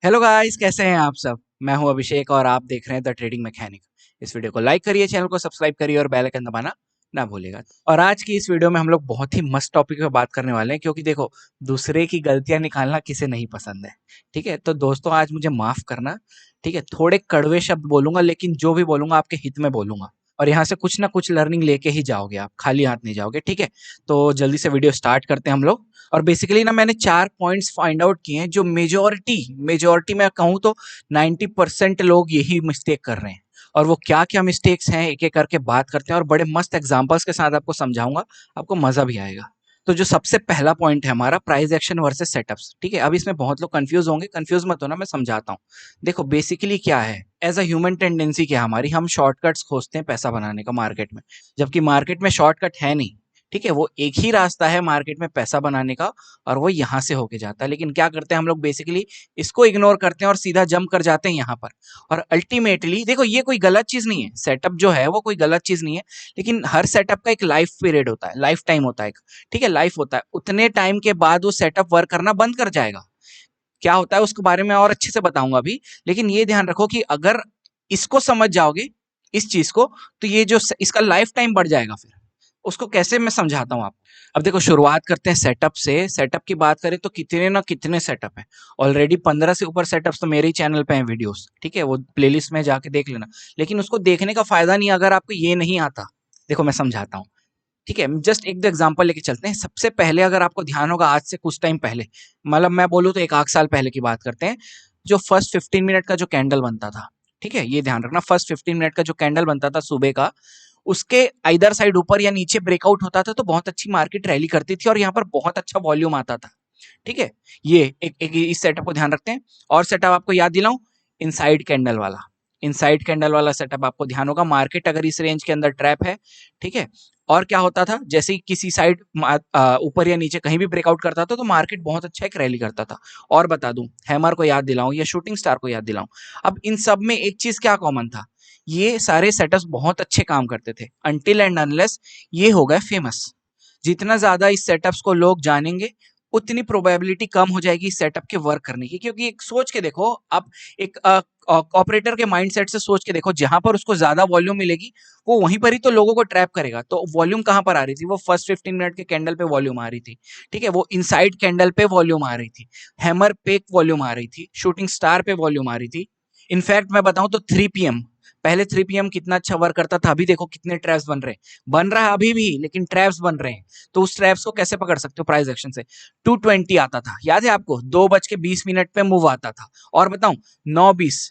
Hello guys, कैसे हैं आप सब। मैं हूं अभिषेक और आप देख रहे हैं द ट्रेडिंग मैकेनिक। इस वीडियो को लाइक करिए, चैनल को सब्सक्राइब करिए और बेल आइकन दबाना ना भूलिएगा। और आज की इस वीडियो में हम लोग बहुत ही मस्त टॉपिक पे बात करने वाले हैं, क्योंकि देखो, दूसरे की गलतियां निकालना किसे नहीं पसंद है। ठीक है, तो दोस्तों आज मुझे माफ करना। ठीक है, थोड़े कड़वे शब्द बोलूंगा, लेकिन जो भी बोलूंगा आपके हित में बोलूंगा। और यहाँ से कुछ ना कुछ लर्निंग लेके ही जाओगे, आप खाली हाथ नहीं जाओगे। ठीक है, तो जल्दी से वीडियो स्टार्ट करते हैं हम लोग। और बेसिकली ना, मैंने 4 पॉइंट्स फाइंड आउट किए हैं जो मेजोरिटी में कहूँ तो 90% लोग यही मिस्टेक कर रहे हैं। और वो क्या क्या मिस्टेक्स हैं, एक एक करके बात करते हैं और बड़े मस्त एग्जांपल्स के साथ आपको समझाऊंगा। आपको मजा भी आएगा। तो जो सबसे पहला पॉइंट है हमारा, प्राइस एक्शन वर्सेस सेटअप्स। ठीक है, अब इसमें बहुत लोग कंफ्यूज होंगे, कंफ्यूज मत होना, मैं समझाता हूँ। देखो, बेसिकली क्या है, एज अ ह्यूमन टेंडेंसी क्या है हमारी, हम शॉर्टकट्स खोजते हैं पैसा बनाने का मार्केट में। जबकि मार्केट में शॉर्टकट है नहीं। ठीक है, वो एक ही रास्ता है मार्केट में पैसा बनाने का, और वो यहाँ से होके जाता है। लेकिन क्या करते हैं हम लोग, बेसिकली इसको इग्नोर करते हैं और सीधा जंप कर जाते हैं यहाँ पर। और अल्टीमेटली देखो, ये कोई गलत चीज नहीं है, सेटअप जो है वो कोई गलत चीज नहीं है। लेकिन हर सेटअप का एक लाइफ पीरियड होता है, लाइफ टाइम होता है एक। ठीक है, लाइफ होता है, उतने टाइम के बाद वो सेटअप वर्क करना बंद कर जाएगा। क्या होता है उसके बारे में और अच्छे से बताऊंगा अभी। लेकिन ये ध्यान रखो कि अगर इसको समझ जाओगे, इस चीज को, तो ये जो इसका लाइफ टाइम बढ़ जाएगा। फिर उसको कैसे, मैं समझाता हूँ आपको। अब देखो, शुरुआत करते हैं सेटअप से। सेटअप की बात करें तो कितने ना कितने सेटअप हैं। ऑलरेडी 15 से ऊपर सेटअप्स तो मेरे ही चैनल पे हैं वीडियोस। ठीक है, वो प्लेलिस्ट में जाके देख लेना। लेकिन उसको देखने का फायदा नहीं अगर आपको ये नहीं आता। देखो, मैं समझाता हूँ। ठीक है, जस्ट एक दो एग्जांपल लेके चलते हैं। सबसे पहले अगर आपको ध्यान होगा, आज से कुछ टाइम पहले, मतलब मैं बोलूँ तो एक आध साल पहले की बात करते हैं, जो फर्स्ट 15 मिनट का जो कैंडल बनता था। ठीक है, ये ध्यान रखना, फर्स्ट 15 मिनट का जो कैंडल बनता था सुबह का, उसके आइदर साइड ऊपर या नीचे ब्रेकआउट होता था तो बहुत अच्छी मार्केट रैली करती थी और यहाँ पर बहुत अच्छा वॉल्यूम आता था। ठीक है, ये एक इस सेटअप को ध्यान रखते हैं। और सेटअप आपको याद दिलाऊं, इनसाइड कैंडल वाला। इनसाइड कैंडल वाला सेटअप आपको ध्यान होगा, मार्केट अगर इस रेंज के अंदर ट्रैप है। ठीक है, और क्या होता था, जैसे ही किसी साइड ऊपर या नीचे कहीं भी ब्रेकआउट करता था तो मार्केट बहुत अच्छा एक रैली करता था। और बता दूं, हैमर को याद दिलाऊं या शूटिंग स्टार को याद दिलाऊं, अब इन सब में एक चीज क्या कॉमन था, ये सारे सेटअप्स बहुत अच्छे काम करते थे अनटिल एंड अनलेस ये हो गए फेमस। जितना ज्यादा इस सेटअप्स को लोग जानेंगे, उतनी प्रोबेबिलिटी कम हो जाएगी इस सेटअप के वर्क करने की। क्योंकि एक सोच के देखो आप, एक ऑपरेटर के माइंडसेट से सोच के देखो, जहां पर उसको ज्यादा वॉल्यूम मिलेगी वो वहीं पर ही तो लोगों को ट्रैप करेगा। तो वॉल्यूम कहां पर आ रही थी, वो फर्स्ट 15 मिनट के कैंडल पे वॉल्यूम आ रही थी। ठीक है, वो इनसाइड कैंडल पे वॉल्यूम आ रही थी, हैमर पे वॉल्यूम आ रही थी, शूटिंग स्टार पे वॉल्यूम आ रही थी। इनफैक्ट मैं बताऊं तो 3 PM, पहले 3 PM कितना अच्छा वर्क करता था, अभी देखो कितने ट्रैप्स बन रहे हैं। बन रहा है अभी भी, लेकिन ट्रैप्स बन रहे हैं। तो उस ट्रैप्स को कैसे पकड़ सकते हो, प्राइस एक्शन से। 220 आता था, याद है आपको, 2:20 पे मूव आता था। और बताऊं, 9:20।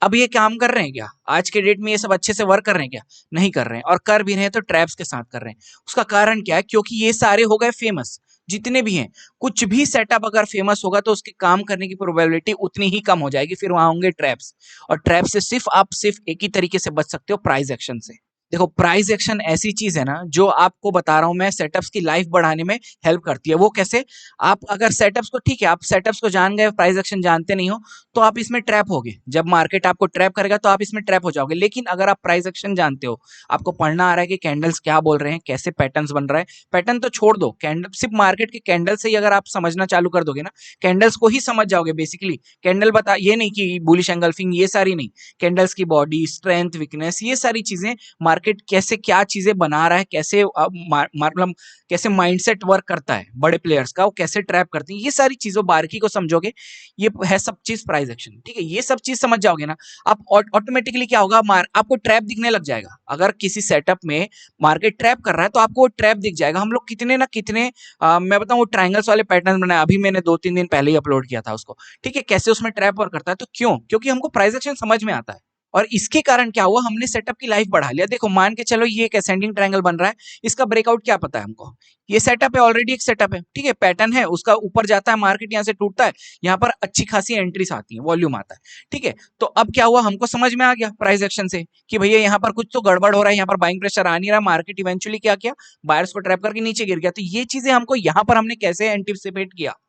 अब ये काम कर रहे हैं क्या, आज के डेट में ये सब अच्छे से वर्क कर रहे हैं क्या? नहीं कर रहे हैं, और कर भी रहे हैं तो ट्रैप्स के साथ कर रहे हैं। उसका कारण क्या है, क्योंकि ये सारे हो गए फेमस, जितने भी हैं। कुछ भी सेटअप अगर फेमस होगा तो उसके काम करने की प्रोबेबिलिटी उतनी ही कम हो जाएगी, फिर वहां होंगे ट्रैप्स। और ट्रैप से सिर्फ एक ही तरीके से बच सकते हो, प्राइस एक्शन से। देखो, प्राइस एक्शन ऐसी चीज है ना, जो आपको बता रहा हूं मैं, सेटअप्स की लाइफ बढ़ाने में हेल्प करती है। वो कैसे, आप अगर सेटअप्स को, ठीक है, आप सेटअप्स को जान गए, प्राइस एक्शन जानते नहीं हो, तो आप इसमें ट्रैप होगे। जब मार्केट आपको ट्रैप करेगा तो आप इसमें ट्रैप हो जाओगे। लेकिन अगर आप प्राइस एक्शन जानते हो, आपको पढ़ना आ रहा है कि कैंडल्स क्या बोल रहे हैं, कैसे पैटर्न्स बन रहा है, पैटर्न तो छोड़ दो, कैंडल, सिर्फ मार्केट के कैंडल से ही अगर आप समझना चालू कर दोगे ना, कैंडल्स को ही समझ जाओगे। बेसिकली कैंडल बता, ये नहीं कि बुलिश एंगल्फिंग, ये सारी नहीं, कैंडल्स की बॉडी, स्ट्रेंथ, वीकनेस, ये सारी चीजें, मार्केट कैसे क्या चीजें बना रहा है, कैसे मतलब कैसे माइंडसेट वर्क करता है बड़े प्लेयर्स का, वो कैसे ट्रैप करती है, ये सारी चीजों बारीकी को समझोगे, ये है सब चीज प्राइस एक्शन। ठीक है, ये सब चीज समझ जाओगे ना, आप ऑटोमेटिकली क्या होगा, आपको ट्रैप दिखने लग जाएगा। अगर किसी सेटअप में मार्केट ट्रैप कर रहा है तो आपको वो ट्रैप दिख जाएगा। हम लोग कितने ना कितने, मैं बताऊं, वो ट्रायंगल्स वाले पैटर्न बनाए, अभी मैंने 2-3 दिन पहले ही अपलोड किया था उसको। ठीक है, कैसे उसमें ट्रैप वर्क करता है, तो क्यों, क्योंकि हमको प्राइस एक्शन समझ में आता है। और इसके कारण क्या हुआ, हमने सेटअप की लाइफ बढ़ा लिया। देखो, मान के चलो ये एक असेंडिंग ट्रायंगल बन रहा है, इसका ब्रेकआउट क्या पता है हमको, ये सेटअप है, ऑलरेडी एक सेटअप है। ठीक है, पैटर्न है, उसका ऊपर जाता है, मार्केट यहाँ से टूटता है, यहाँ पर अच्छी खासी एंट्रीज आती है, वॉल्यूम आता है। ठीक है, तो अब क्या हुआ, हमको समझ में आ गया प्राइस एक्शन से कि भैया यहाँ पर कुछ तो गड़बड़ हो रहा है, यहाँ पर बाइंग प्रेशर आ नहीं रहा, मार्केट इवेंचुअली क्या किया, बायर्स को ट्रैप करके नीचे गिर गया। तो ये चीजें हमको यहाँ पर हमने कैसे एंटिसिपेट किया,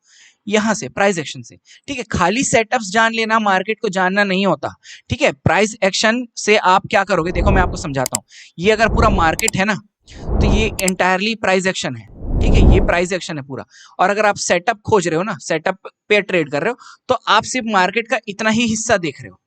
यहां से, प्राइस एक्शन से। ठीक है, खाली सेटअप्स जान लेना, मार्केट को जानना नहीं होता। ठीक है, प्राइस एक्शन से आप क्या करोगे, देखो मैं आपको समझाता हूं। ये अगर पूरा मार्केट है ना, तो ये एंटायरली प्राइस एक्शन है। ठीक है, ये प्राइस एक्शन है पूरा। और अगर आप सेटअप खोज रहे हो ना, सेटअप पे ट्रेड कर रहे हो, तो आप सिर्फ मार्केट का इतना ही हिस्सा देख रहे हो,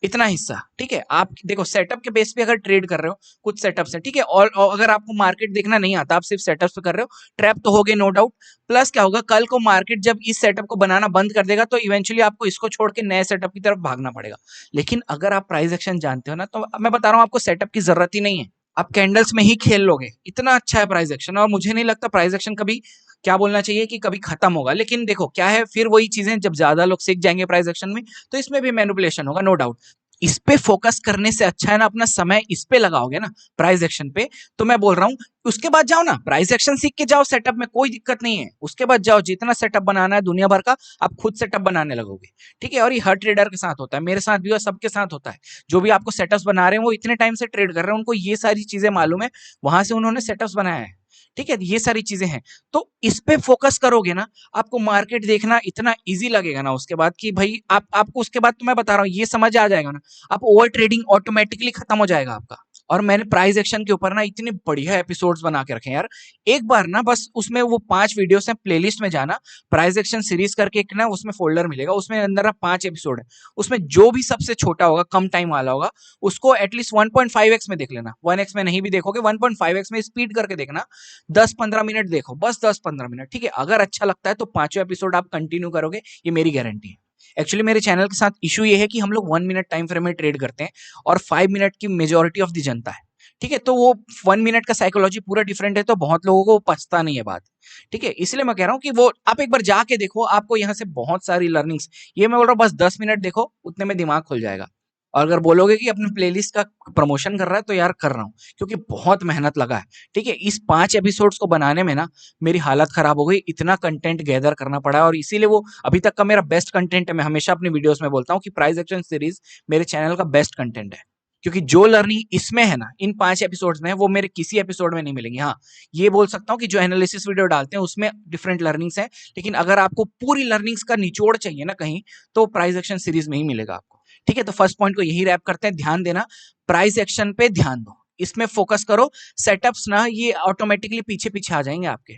इतना हिस्सा। ठीक है, आप देखो सेटअप के बेस पे अगर ट्रेड कर रहे हो, कुछ सेटअप्स है, ठीक है, और अगर आपको मार्केट देखना नहीं आता, आप सिर्फ सेटअप्स पे कर रहे हो, ट्रैप तो हो गए नो डाउट। प्लस क्या होगा, कल को मार्केट जब इस सेटअप को बनाना बंद कर देगा, तो इवेंचुअली आपको इसको छोड़ के नए सेटअप की तरफ भागना पड़ेगा। लेकिन अगर आप प्राइस एक्शन जानते हो ना, तो मैं बता रहा हूं आपको सेटअप की जरूरत ही नहीं है, आप कैंडल्स में ही खेल लोगे। इतना अच्छा है प्राइस एक्शन, और मुझे नहीं लगता प्राइस एक्शन कभी, क्या बोलना चाहिए, कि कभी खत्म होगा। लेकिन देखो क्या है, फिर वही चीजें, जब ज्यादा लोग सीख जाएंगे प्राइस एक्शन में, तो इसमें भी मैनिपुलेशन होगा नो डाउट। इस पे फोकस करने से अच्छा है ना, अपना समय इस पे लगाओगे ना, प्राइस एक्शन पे, तो मैं बोल रहा हूं उसके बाद जाओ ना, प्राइस एक्शन सीख के जाओ सेटअप में, कोई दिक्कत नहीं है। उसके बाद जाओ, जितना सेटअप बनाना है दुनिया भर का, आप खुद सेटअप बनाने लगोगे। ठीक है, और ये हर ट्रेडर के साथ होता है, मेरे साथ भी और सबके साथ होता है। जो भी आपको सेटअप्स बना रहे हैं, वो इतने टाइम से ट्रेड कर रहे हैं, उनको ये सारी चीजें मालूम है, वहां से उन्होंने सेटअप्स बनाया है। ठीक है, ये सारी चीजें हैं, तो इस पे फोकस करोगे ना, आपको मार्केट देखना इतना इजी लगेगा ना उसके बाद, कि भाई आपको उसके बाद, तो मैं बता रहा हूँ, ये समझ आ जाएगा ना, आप ओवर ट्रेडिंग ऑटोमेटिकली खत्म हो जाएगा आपका। और मैंने प्राइस एक्शन के ऊपर ना इतने बढ़िया एपिसोड्स बना के रखे हैं यार, एक बार ना बस उसमें वो 5 वीडियोस हैं, प्लेलिस्ट में जाना, प्राइस एक्शन सीरीज करके एक ना उसमें फोल्डर मिलेगा, उसमें अंदर ना 5 एपिसोड है, उसमें जो भी सबसे छोटा होगा, कम टाइम वाला होगा, उसको एटलीस्ट 1.5x में देख लेना, 1x में नहीं भी देखोगे, 1.5x में स्पीड करके देखना, 10-15 मिनट देखो, बस 10-15 मिनट। ठीक है, अगर अच्छा लगता है तो 5वां एपिसोड आप कंटिन्यू करोगे, ये मेरी गारंटी है। एक्चुअली मेरे चैनल के साथ इशू ये है कि हम लोग 1 मिनट टाइम फ्रेम में ट्रेड करते हैं, और 5 मिनट की मेजोरिटी ऑफ द जनता है। ठीक है, तो वो 1 मिनट का साइकोलॉजी पूरा डिफरेंट है, तो बहुत लोगों को पछता नहीं है बात। ठीक है, इसलिए मैं कह रहा हूँ कि वो आप एक बार जाके देखो, आपको यहाँ से बहुत सारी लर्निंग्स, ये मैं बोल रहा हूँ बस 10 मिनट देखो, उतने में दिमाग खुल जाएगा। और अगर बोलोगे कि अपने प्लेलिस्ट का प्रमोशन कर रहा है, तो यार कर रहा हूँ, क्योंकि बहुत मेहनत लगा है। ठीक है, इस 5 एपिसोड्स को बनाने में ना मेरी हालत खराब हो गई, इतना कंटेंट गैदर करना पड़ा, और इसीलिए वो अभी तक का मेरा बेस्ट कंटेंट है। मैं हमेशा अपनी वीडियोस में बोलता हूँ कि प्राइस एक्शन सीरीज मेरे चैनल का बेस्ट कंटेंट है, क्योंकि जो लर्निंग इसमें है ना, इन 5 एपिसोड्स में, वो मेरे किसी एपिसोड में नहीं मिलेंगी। हाँ, ये बोल सकता हूँ कि जो एनालिसिस वीडियो डालते हैं उसमें डिफरेंट लर्निंग्स हैं, लेकिन अगर आपको पूरी लर्निंग्स का निचोड़ चाहिए ना कहीं, तो प्राइस एक्शन सीरीज में ही मिलेगा आपको। ठीक है, तो फर्स्ट पॉइंट को यही रैप करते हैं, ध्यान देना, प्राइस एक्शन पे ध्यान दो, इसमें फोकस करो। सेटअप्स ना ये ऑटोमेटिकली पीछे पीछे आ जाएंगे आपके,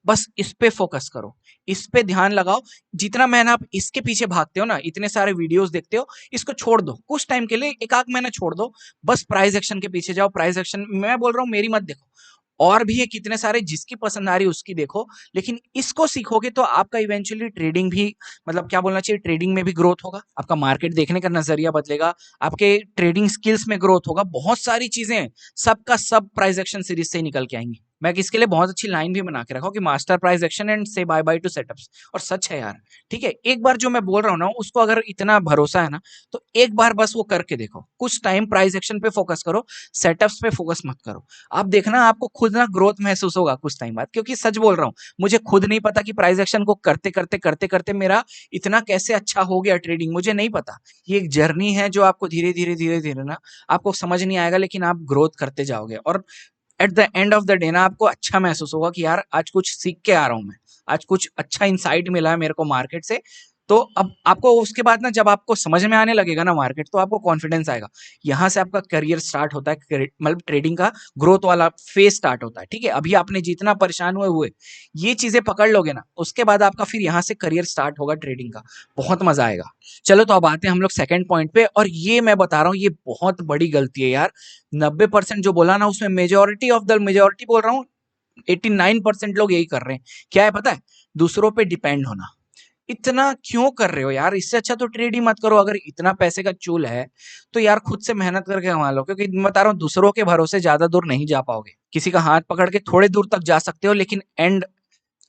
बस इस पे फोकस करो, इस पे ध्यान लगाओ। जितना महीना आप इसके पीछे भागते हो ना, इतने सारे वीडियोस देखते हो, इसको छोड़ दो कुछ टाइम के लिए, एक आध महीना छोड़ दो, बस प्राइस एक्शन के पीछे जाओ। प्राइस एक्शन मैं बोल रहा हूँ मेरी मत देखो, और भी है कितने सारे, जिसकी पसंद आ रही है उसकी देखो, लेकिन इसको सीखोगे तो आपका इवेंचुअली ट्रेडिंग भी, मतलब क्या बोलना चाहिए, ट्रेडिंग में भी ग्रोथ होगा, आपका मार्केट देखने का नजरिया बदलेगा, आपके ट्रेडिंग स्किल्स में ग्रोथ होगा, बहुत सारी चीजें सबका सब प्राइस एक्शन सीरीज से ही निकल के आएंगी। मैं इसके लिए बहुत अच्छी लाइन भी बना के रखा हूं कि मास्टर प्राइस एक्शन एंड से बाय बाय टू सेटअप्स, और सच है यार। ठीक है, एक बार जो मैं बोल रहा हूं ना, उसको अगर इतना भरोसा है ना, तो एक बार बस वो करके देखो, कुछ टाइम प्राइस एक्शन पे फोकस करो, सेटअप्स पे फोकस मत करो। आप देखना आपको खुद ना ग्रोथ महसूस होगा कुछ टाइम बाद, क्योंकि सच बोल रहा हूँ, मुझे खुद नहीं पता कि प्राइस एक्शन को करते करते करते करते मेरा इतना कैसे अच्छा हो गया ट्रेडिंग, मुझे नहीं पता। ये एक जर्नी है जो आपको धीरे धीरे धीरे धीरे ना, आपको समझ नहीं आएगा, लेकिन आप ग्रोथ करते जाओगे, और at the end of the day ना आपको अच्छा महसूस होगा कि यार आज कुछ सीख के आ रहा हूं मैं, आज कुछ अच्छा इंसाइट मिला है मेरे को मार्केट से। तो अब आपको उसके बाद ना, जब आपको समझ में आने लगेगा ना मार्केट, तो आपको कॉन्फिडेंस आएगा, यहाँ से आपका करियर स्टार्ट होता है, मतलब ट्रेडिंग का ग्रोथ वाला फेज स्टार्ट होता है। ठीक है, अभी आपने जितना परेशान हुए ये चीजें पकड़ लोगे ना, उसके बाद आपका फिर यहाँ से करियर स्टार्ट होगा ट्रेडिंग का, बहुत मजा आएगा। चलो, तो अब आते हैं हम लोग सेकंड पॉइंट पे, और ये मैं बता रहा हूँ, ये बहुत बड़ी गलती है यार। 90% जो बोला ना, उसमें मेजोरिटी ऑफ द मेजोरिटी बोल रहा हूँ, 89% लोग यही कर रहे हैं। क्या है पता है? दूसरों पे डिपेंड होना। इतना क्यों कर रहे हो यार? इससे अच्छा तो ट्रेड ही मत करो। अगर इतना पैसे का चूल है, तो यार खुद से मेहनत करके कमा लो, क्योंकि मैं बता रहा हूँ, दूसरों के भरोसे ज्यादा दूर नहीं जा पाओगे। किसी का हाथ पकड़ के थोड़े दूर तक जा सकते हो, लेकिन एंड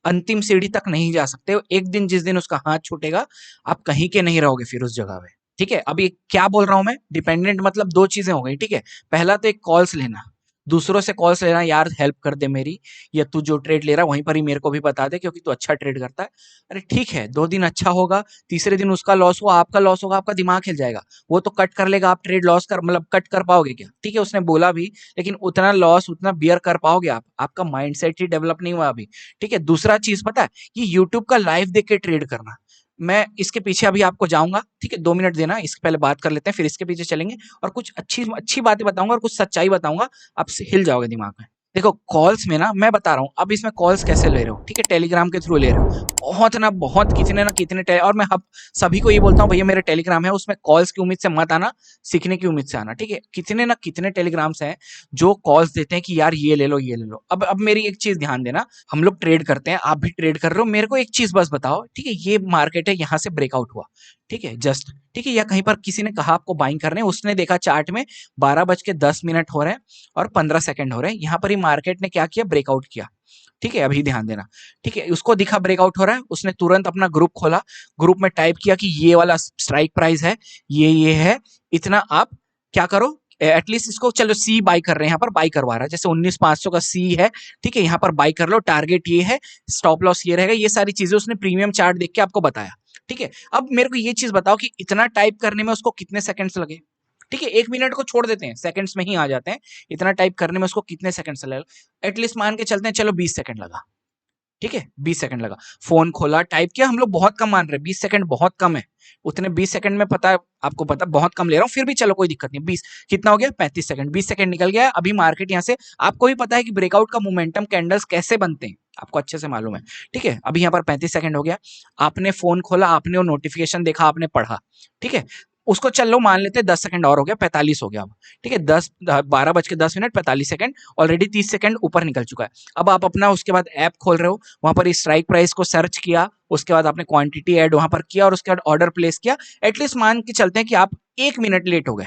अंतिम सीढ़ी तक नहीं जा सकते हो। एक दिन जिस दिन उसका हाथ छूटेगा, आप कहीं के नहीं रहोगे फिर उस जगह पे। ठीक है, अभी क्या बोल रहा हूं मैं, डिपेंडेंट मतलब दो चीजें हो गई। ठीक है, पहला तो एक कॉल्स लेना, दूसरों से कॉल्स लेना, यार हेल्प कर दे मेरी, या तू जो ट्रेड ले रहा है वहीं पर ही मेरे को भी बता दे, क्योंकि तू अच्छा ट्रेड करता है। अरे ठीक है, 2 दिन अच्छा होगा, तीसरे दिन उसका लॉस हुआ, आपका लॉस होगा, आपका दिमाग हिल जाएगा। वो तो कट कर लेगा, आप ट्रेड लॉस कर, मतलब कट कर पाओगे क्या? ठीक है, उसने बोला भी, लेकिन उतना लॉस उतना बियर कर पाओगे आप? आपका माइंडसेट ही डेवलप नहीं हुआ अभी। ठीक है, दूसरा चीज पता है, ये यूट्यूब का लाइव देख के ट्रेड करना। मैं इसके पीछे अभी आपको जाऊंगा, ठीक है, 2 मिनट देना, इसके पहले बात कर लेते हैं, फिर इसके पीछे चलेंगे, और कुछ अच्छी अच्छी बातें बताऊंगा, और कुछ सच्चाई बताऊंगा, आप हिल जाओगे दिमाग में। देखो कॉल्स में ना मैं बता रहा हूँ, अब इसमें कॉल्स कैसे ले रहे हो, ठीक है, टेलीग्राम के थ्रू ले रहे हो, बहुत ना कितने और मैं सभी को ये बोलता हूँ भैया मेरे टेलीग्राम है, उसमें कॉल्स की उम्मीद से मत आना, सीखने की उम्मीद से आना, ठीक है। कितने ना कितने टेलीग्राम्स हैं जो कॉल्स देते हैं कि यार ये ले लो ये ले लो। अब मेरी एक चीज ध्यान देना, हम लोग ट्रेड करते हैं, आप भी ट्रेड कर रहे हो, मेरे को एक चीज बस बताओ, ठीक है, ये मार्केट है, यहाँ से ब्रेकआउट हुआ, ठीक है, जस्ट, ठीक है, या कहीं पर किसी ने कहा आपको बाइंग करने, उसने देखा चार्ट में 12:10 हो रहे हैं और 15 सेकंड हो रहे हैं, यहाँ पर ही मार्केट ने क्या किया, ब्रेकआउट किया, ठीक है, अभी ध्यान देना, ठीक है, उसको दिखा ब्रेकआउट हो रहा है, उसने तुरंत अपना ग्रुप खोला, ग्रुप में टाइप किया कि ये वाला स्ट्राइक प्राइस है, ये है, इतना आप क्या करो, एटलीस्ट इसको चलो सी बाई कर रहे हैं, यहाँ पर बाई करवा रहा है, जैसे 19,500 का सी है, ठीक है, यहाँ पर बाई कर लो, टारगेट ये है, स्टॉप लॉस ये रहेगा, ये सारी चीजें उसने प्रीमियम चार्ट देख के आपको बताया, ठीक है। अब मेरे को ये चीज बताओ कि इतना टाइप करने में उसको कितने सेकंड्स लगे, ठीक है, 1 मिनट को छोड़ देते हैं, सेकंड्स में ही आ जाते हैं, इतना टाइप करने में उसको कितने सेकंड्स लगे, एटलीस्ट मान के चलते हैं चलो 20 सेकंड लगा, ठीक है, 20 सेकंड लगा, फोन खोला, टाइप किया, हम लोग बहुत कम मान रहे हैं, 20 सेकंड बहुत कम है, उतने 20 सेकंड में पता है आपको, पता बहुत कम ले रहा हूं, फिर भी चलो कोई दिक्कत नहीं, 20 कितना हो गया, 35 सेकंड, 20 सेकंड निकल गया, अभी मार्केट यहां से, आपको भी पता है कि ब्रेकआउट का मोमेंटम कैंडल्स कैसे बनते हैं, आपको अच्छे से मालूम है, ठीक है, अभी यहाँ पर 35 सेकंड हो गया, आपने फोन खोला, आपने वो नोटिफिकेशन देखा, आपने पढ़ा, ठीक है, उसको चलो मान लेते हैं 10 सेकंड और हो गया, 45 हो गया अब, ठीक है, 12:10 45 सेकंड, ऑलरेडी 30 सेकंड ऊपर निकल चुका है। अब आप अपना उसके बाद ऐप खोल रहे हो, वहां पर स्ट्राइक प्राइस को सर्च किया, उसके बाद आपने क्वांटिटी ऐड वहां पर किया और उसके बाद ऑर्डर प्लेस किया, एटलीस्ट मान के चलते हैं कि आप 1 मिनट लेट हो गए,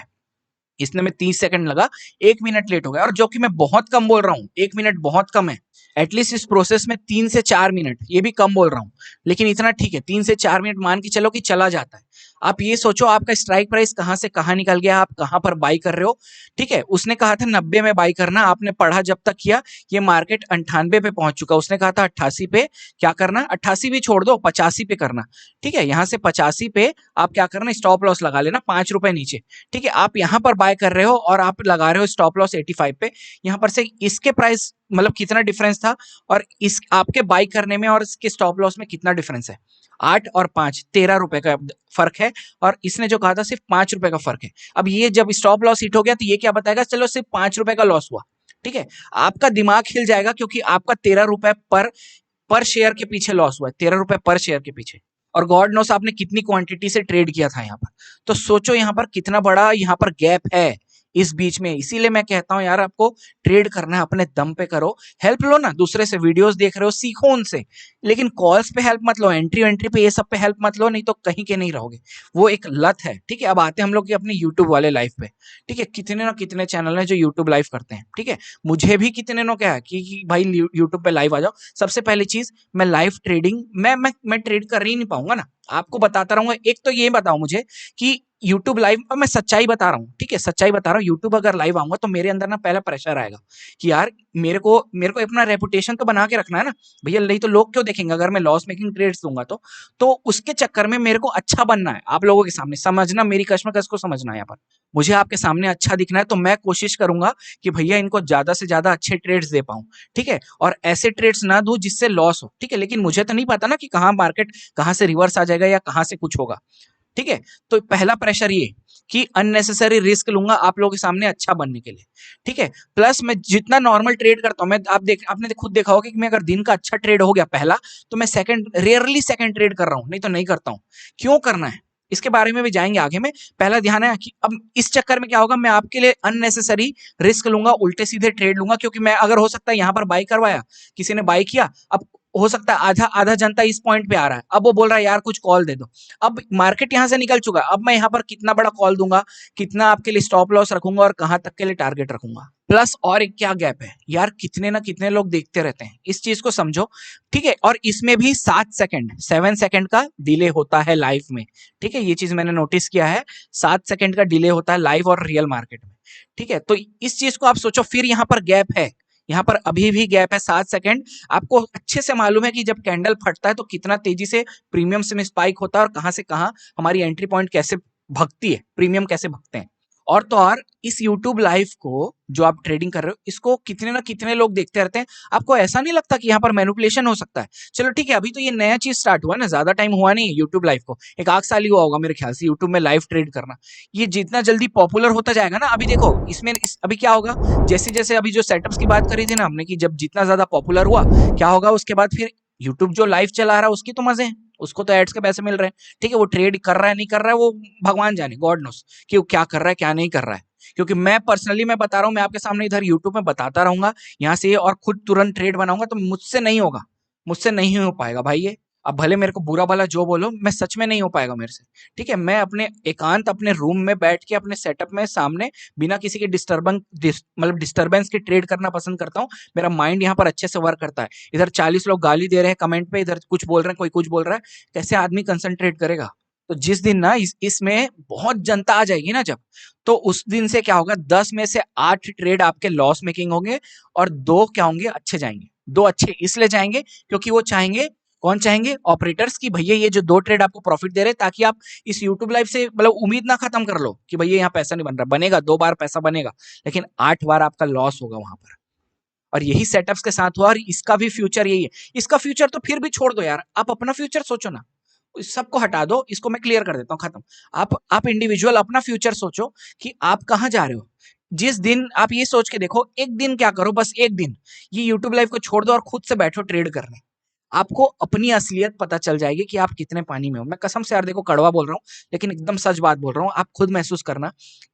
इसने में 30 सेकंड लगा, 1 मिनट लेट हो गया, और जो कि मैं बहुत कम बोल रहा हूँ, 1 मिनट बहुत कम है, एटलीस्ट इस प्रोसेस में 3 से 4 मिनट, ये भी कम बोल रहा हूँ, लेकिन इतना ठीक है, 3 से 4 मिनट मान के चलो कि चला जाता है। आप ये सोचो आपका स्ट्राइक प्राइस कहां से कहां निकल गया, आप कहां पर बाई कर रहे हो, ठीक है, उसने कहा था 90 में बाई करना, आपने पढ़ा जब तक किया, ये मार्केट 98 पे पहुंच चुका, उसने कहा था 88 पे क्या करना, 88 भी छोड़ दो, 85 पे करना, ठीक है, यहां से 85 पे आप क्या करना, स्टॉप लॉस लगा लेना 5 रुपए नीचे, ठीक है, आप यहां पर बाय कर रहे हो और आप लगा रहे हो स्टॉप लॉस 85 पे, यहां पर से इसके प्राइस मतलब कितना डिफरेंस था, और इस आपके बाई करने में और इसके स्टॉप लॉस में कितना डिफरेंस है, 8 और 5 13 रुपए का फर्क है, और इसने जो कहा था सिर्फ 5 रुपए का फर्क है। अब ये जब स्टॉप लॉस हिट हो गया तो ये क्या बताएगा, चलो सिर्फ 5 रुपए का लॉस हुआ, ठीक है, आपका दिमाग हिल जाएगा, क्योंकि आपका 13 रुपए पर शेयर के पीछे लॉस हुआ है, 13 रुपए पर शेयर के पीछे, और गॉड नोस आपने कितनी क्वांटिटी से ट्रेड किया था यहाँ पर, तो सोचो यहाँ पर कितना बड़ा यहाँ पर गैप है इस बीच में। इसीलिए मैं कहता हूं यार, आपको ट्रेड करना है अपने दम पे करो, हेल्प लो ना, दूसरे से वीडियोस देख रहे हो सीखो उनसे, लेकिन कॉल्स पे हेल्प मत लो, एंट्री वेंट्री पे ये सब पे हेल्प मत लो, नहीं तो कहीं के नहीं रहोगे, वो एक लत है, ठीक है। अब आते हैं हम लोग की अपनी यूट्यूब वाले लाइफ पे, ठीक है, कितने ना कितने चैनल हैं जो यूट्यूब लाइव करते हैं, ठीक है, मुझे भी कितने नो क्या है कि भाई यूट्यूब पे लाइव आ जाओ। सबसे पहली चीज, मैं लाइव ट्रेडिंग मैं ट्रेड कर ही नहीं पाऊंगा ना, आपको बताता रहूंगा। एक तो ये बताओ मुझे कि यूट्यूब लाइव, और मैं सच्चाई बता रहा हूँ, ठीक है, सच्चाई बता रहा हूँ, यूट्यूब अगर लाइव आऊंगा तो मेरे अंदर ना पहला प्रेशर आएगा कि यार मेरे को अपना रेपुटेशन तो बना के रखना है ना भैया, नहीं तो लोग क्यों देखेंगे अगर मैं लॉस मेकिंग ट्रेड्स दूंगा तो उसके चक्कर में मेरे को अच्छा बनना है, आप लोगों के सामने समझना, मेरी कश्मकश को समझना है। यहाँ पर मुझे आपके सामने अच्छा दिखना है, तो मैं कोशिश करूंगा कि भैया इनको ज्यादा से ज्यादा अच्छे ट्रेड्स दे पाऊं, ठीक है, और ऐसे ट्रेड्स ना दूं जिससे लॉस हो, ठीक है, लेकिन मुझे तो नहीं पता ना कि कहाँ मार्केट कहाँ से रिवर्स आ जाएगा या कहाँ से कुछ होगा, ठीक है। तो पहला प्रेशर ये कि अननेसेसरी रिस्क लूंगा आप लोगों के सामने अच्छा बनने के लिए, ठीक है। प्लस मैं जितना नॉर्मल ट्रेड करता हूं, मैं आपने खुद देखा होगा कि मैं अगर दिन का अच्छा ट्रेड हो गया पहला, तो मैं रेयरली सेकंड ट्रेड कर रहा हूं, नहीं तो नहीं करता हूं। क्यों करना है इसके बारे में भी जाएंगे आगे में। पहला ध्यान है कि अब इस चक्कर में क्या होगा, मैं आपके लिए अननेसेसरी रिस्क लूंगा, उल्टे सीधे ट्रेड लूंगा, क्योंकि मैं अगर हो सकता है यहां पर बाई करवाया, किसी ने बाई किया, अब हो सकता है आधा आधा जनता इस पॉइंट पे आ रहा है, अब वो बोल रहा है यार कुछ कॉल दे दो, अब मार्केट यहां से निकल चुका है, अब मैं यहां पर कितना बड़ा कॉल दूंगा, कितना आपके लिए स्टॉप लॉस रखूंगा और कहां तक के लिए टारगेट रखूंगा। प्लस और एक क्या गैप है यार, कितने ना कितने लोग देखते रहते हैं, इस चीज को समझो, ठीक है, और इसमें भी 7 सेकंड का डिले होता है लाइव में, ठीक है, ये चीज मैंने नोटिस किया है, 7 सेकंड का डिले होता है लाइव और रियल मार्केट में, ठीक है। तो इस चीज को आप सोचो, फिर यहाँ पर गैप है, यहाँ पर अभी भी गैप है 7 सेकंड। आपको अच्छे से मालूम है कि जब कैंडल फटता है तो कितना तेजी से प्रीमियम से स्पाइक होता है और कहां से कहां हमारी एंट्री पॉइंट कैसे भगती है, प्रीमियम कैसे भगते हैं। और तो और इस YouTube लाइव को जो आप ट्रेडिंग कर रहे हो इसको कितने ना कितने लोग देखते रहते हैं। आपको ऐसा नहीं लगता कि यहाँ पर मैनिपुलेशन हो सकता है? चलो ठीक है, अभी तो ये नया चीज स्टार्ट हुआ ना, ज्यादा टाइम हुआ नहीं YouTube लाइव को, एक आध साल ही हुआ होगा मेरे ख्याल से YouTube में लाइव ट्रेड करना। ये जितना जल्दी पॉपुलर होता जाएगा ना, अभी देखो इसमें अभी क्या होगा, जैसे जैसे अभी जो सेटअप्स की बात करी थी ना हमने, कि जब जितना ज्यादा पॉपुलर हुआ क्या होगा, उसके बाद फिर यूट्यूब जो लाइव चला रहा है उसकी तो मजे हैं, उसको तो एड्स के पैसे मिल रहे हैं। ठीक है, वो ट्रेड कर रहा है नहीं कर रहा है वो भगवान जाने, गॉड नोस कि वो क्या कर रहा है क्या नहीं कर रहा है। क्योंकि मैं पर्सनली मैं बता रहा हूं, मैं आपके सामने इधर यूट्यूब में बताता रहूंगा यहाँ से, और खुद तुरंत ट्रेड बनाऊंगा, तो मुझसे नहीं होगा, मुझसे नहीं हो पाएगा भाई ये। अब भले मेरे को बुरा भला जो बोलो, मैं सच में नहीं हो पाएगा मेरे से। ठीक है, मैं अपने एकांत अपने रूम में बैठ के अपने सेटअप में सामने बिना किसी के मतलब डिस्टर्बेंस के ट्रेड करना पसंद करता हूँ। मेरा माइंड यहाँ पर अच्छे से वर्क करता है। इधर 40 लोग गाली दे रहे हैं कमेंट पे, इधर कुछ बोल रहे हैं, कोई कुछ बोल रहा है, कैसे आदमी कंसंट्रेट करेगा? तो जिस दिन ना इसमें बहुत जनता आ जाएगी ना जब, तो उस दिन से क्या होगा, 10 में से 8 ट्रेड आपके लॉस मेकिंग होंगे और 2 क्या होंगे, अच्छे जाएंगे। 2 अच्छे इसलिए जाएंगे क्योंकि वो चाहेंगे, कौन चाहेंगे, ऑपरेटर्स, की भैया ये जो 2 ट्रेड आपको प्रॉफिट दे रहे हैं, ताकि आप इस यूट्यूब लाइव से मतलब उम्मीद ना खत्म कर लो कि भैया यहाँ पैसा नहीं बन रहा। बनेगा 2 बार पैसा बनेगा, लेकिन 8 बार आपका लॉस होगा वहां पर। और यही सेटअप्स के साथ हुआ, और इसका भी फ्यूचर यही है। इसका फ्यूचर तो फिर भी छोड़ दो यार, आप अपना फ्यूचर सोचो ना, सबको हटा दो, इसको मैं क्लियर कर देता हूँ, खत्म। आप इंडिविजुअल अपना फ्यूचर सोचो कि आप कहाँ जा रहे हो। जिस दिन आप ये सोच के देखो, एक दिन क्या करो, बस एक दिन ये यूट्यूब लाइव को छोड़ दो और खुद से बैठो ट्रेड करने, आपको अपनी असलियत पता चल जाएगी कि आप कितने पानी में हो। मैं कसम से यार देखो, कड़वा बोल रहा हूँ लेकिन एकदम सच बात बोल रहा हूँ, आप खुद महसूस करना।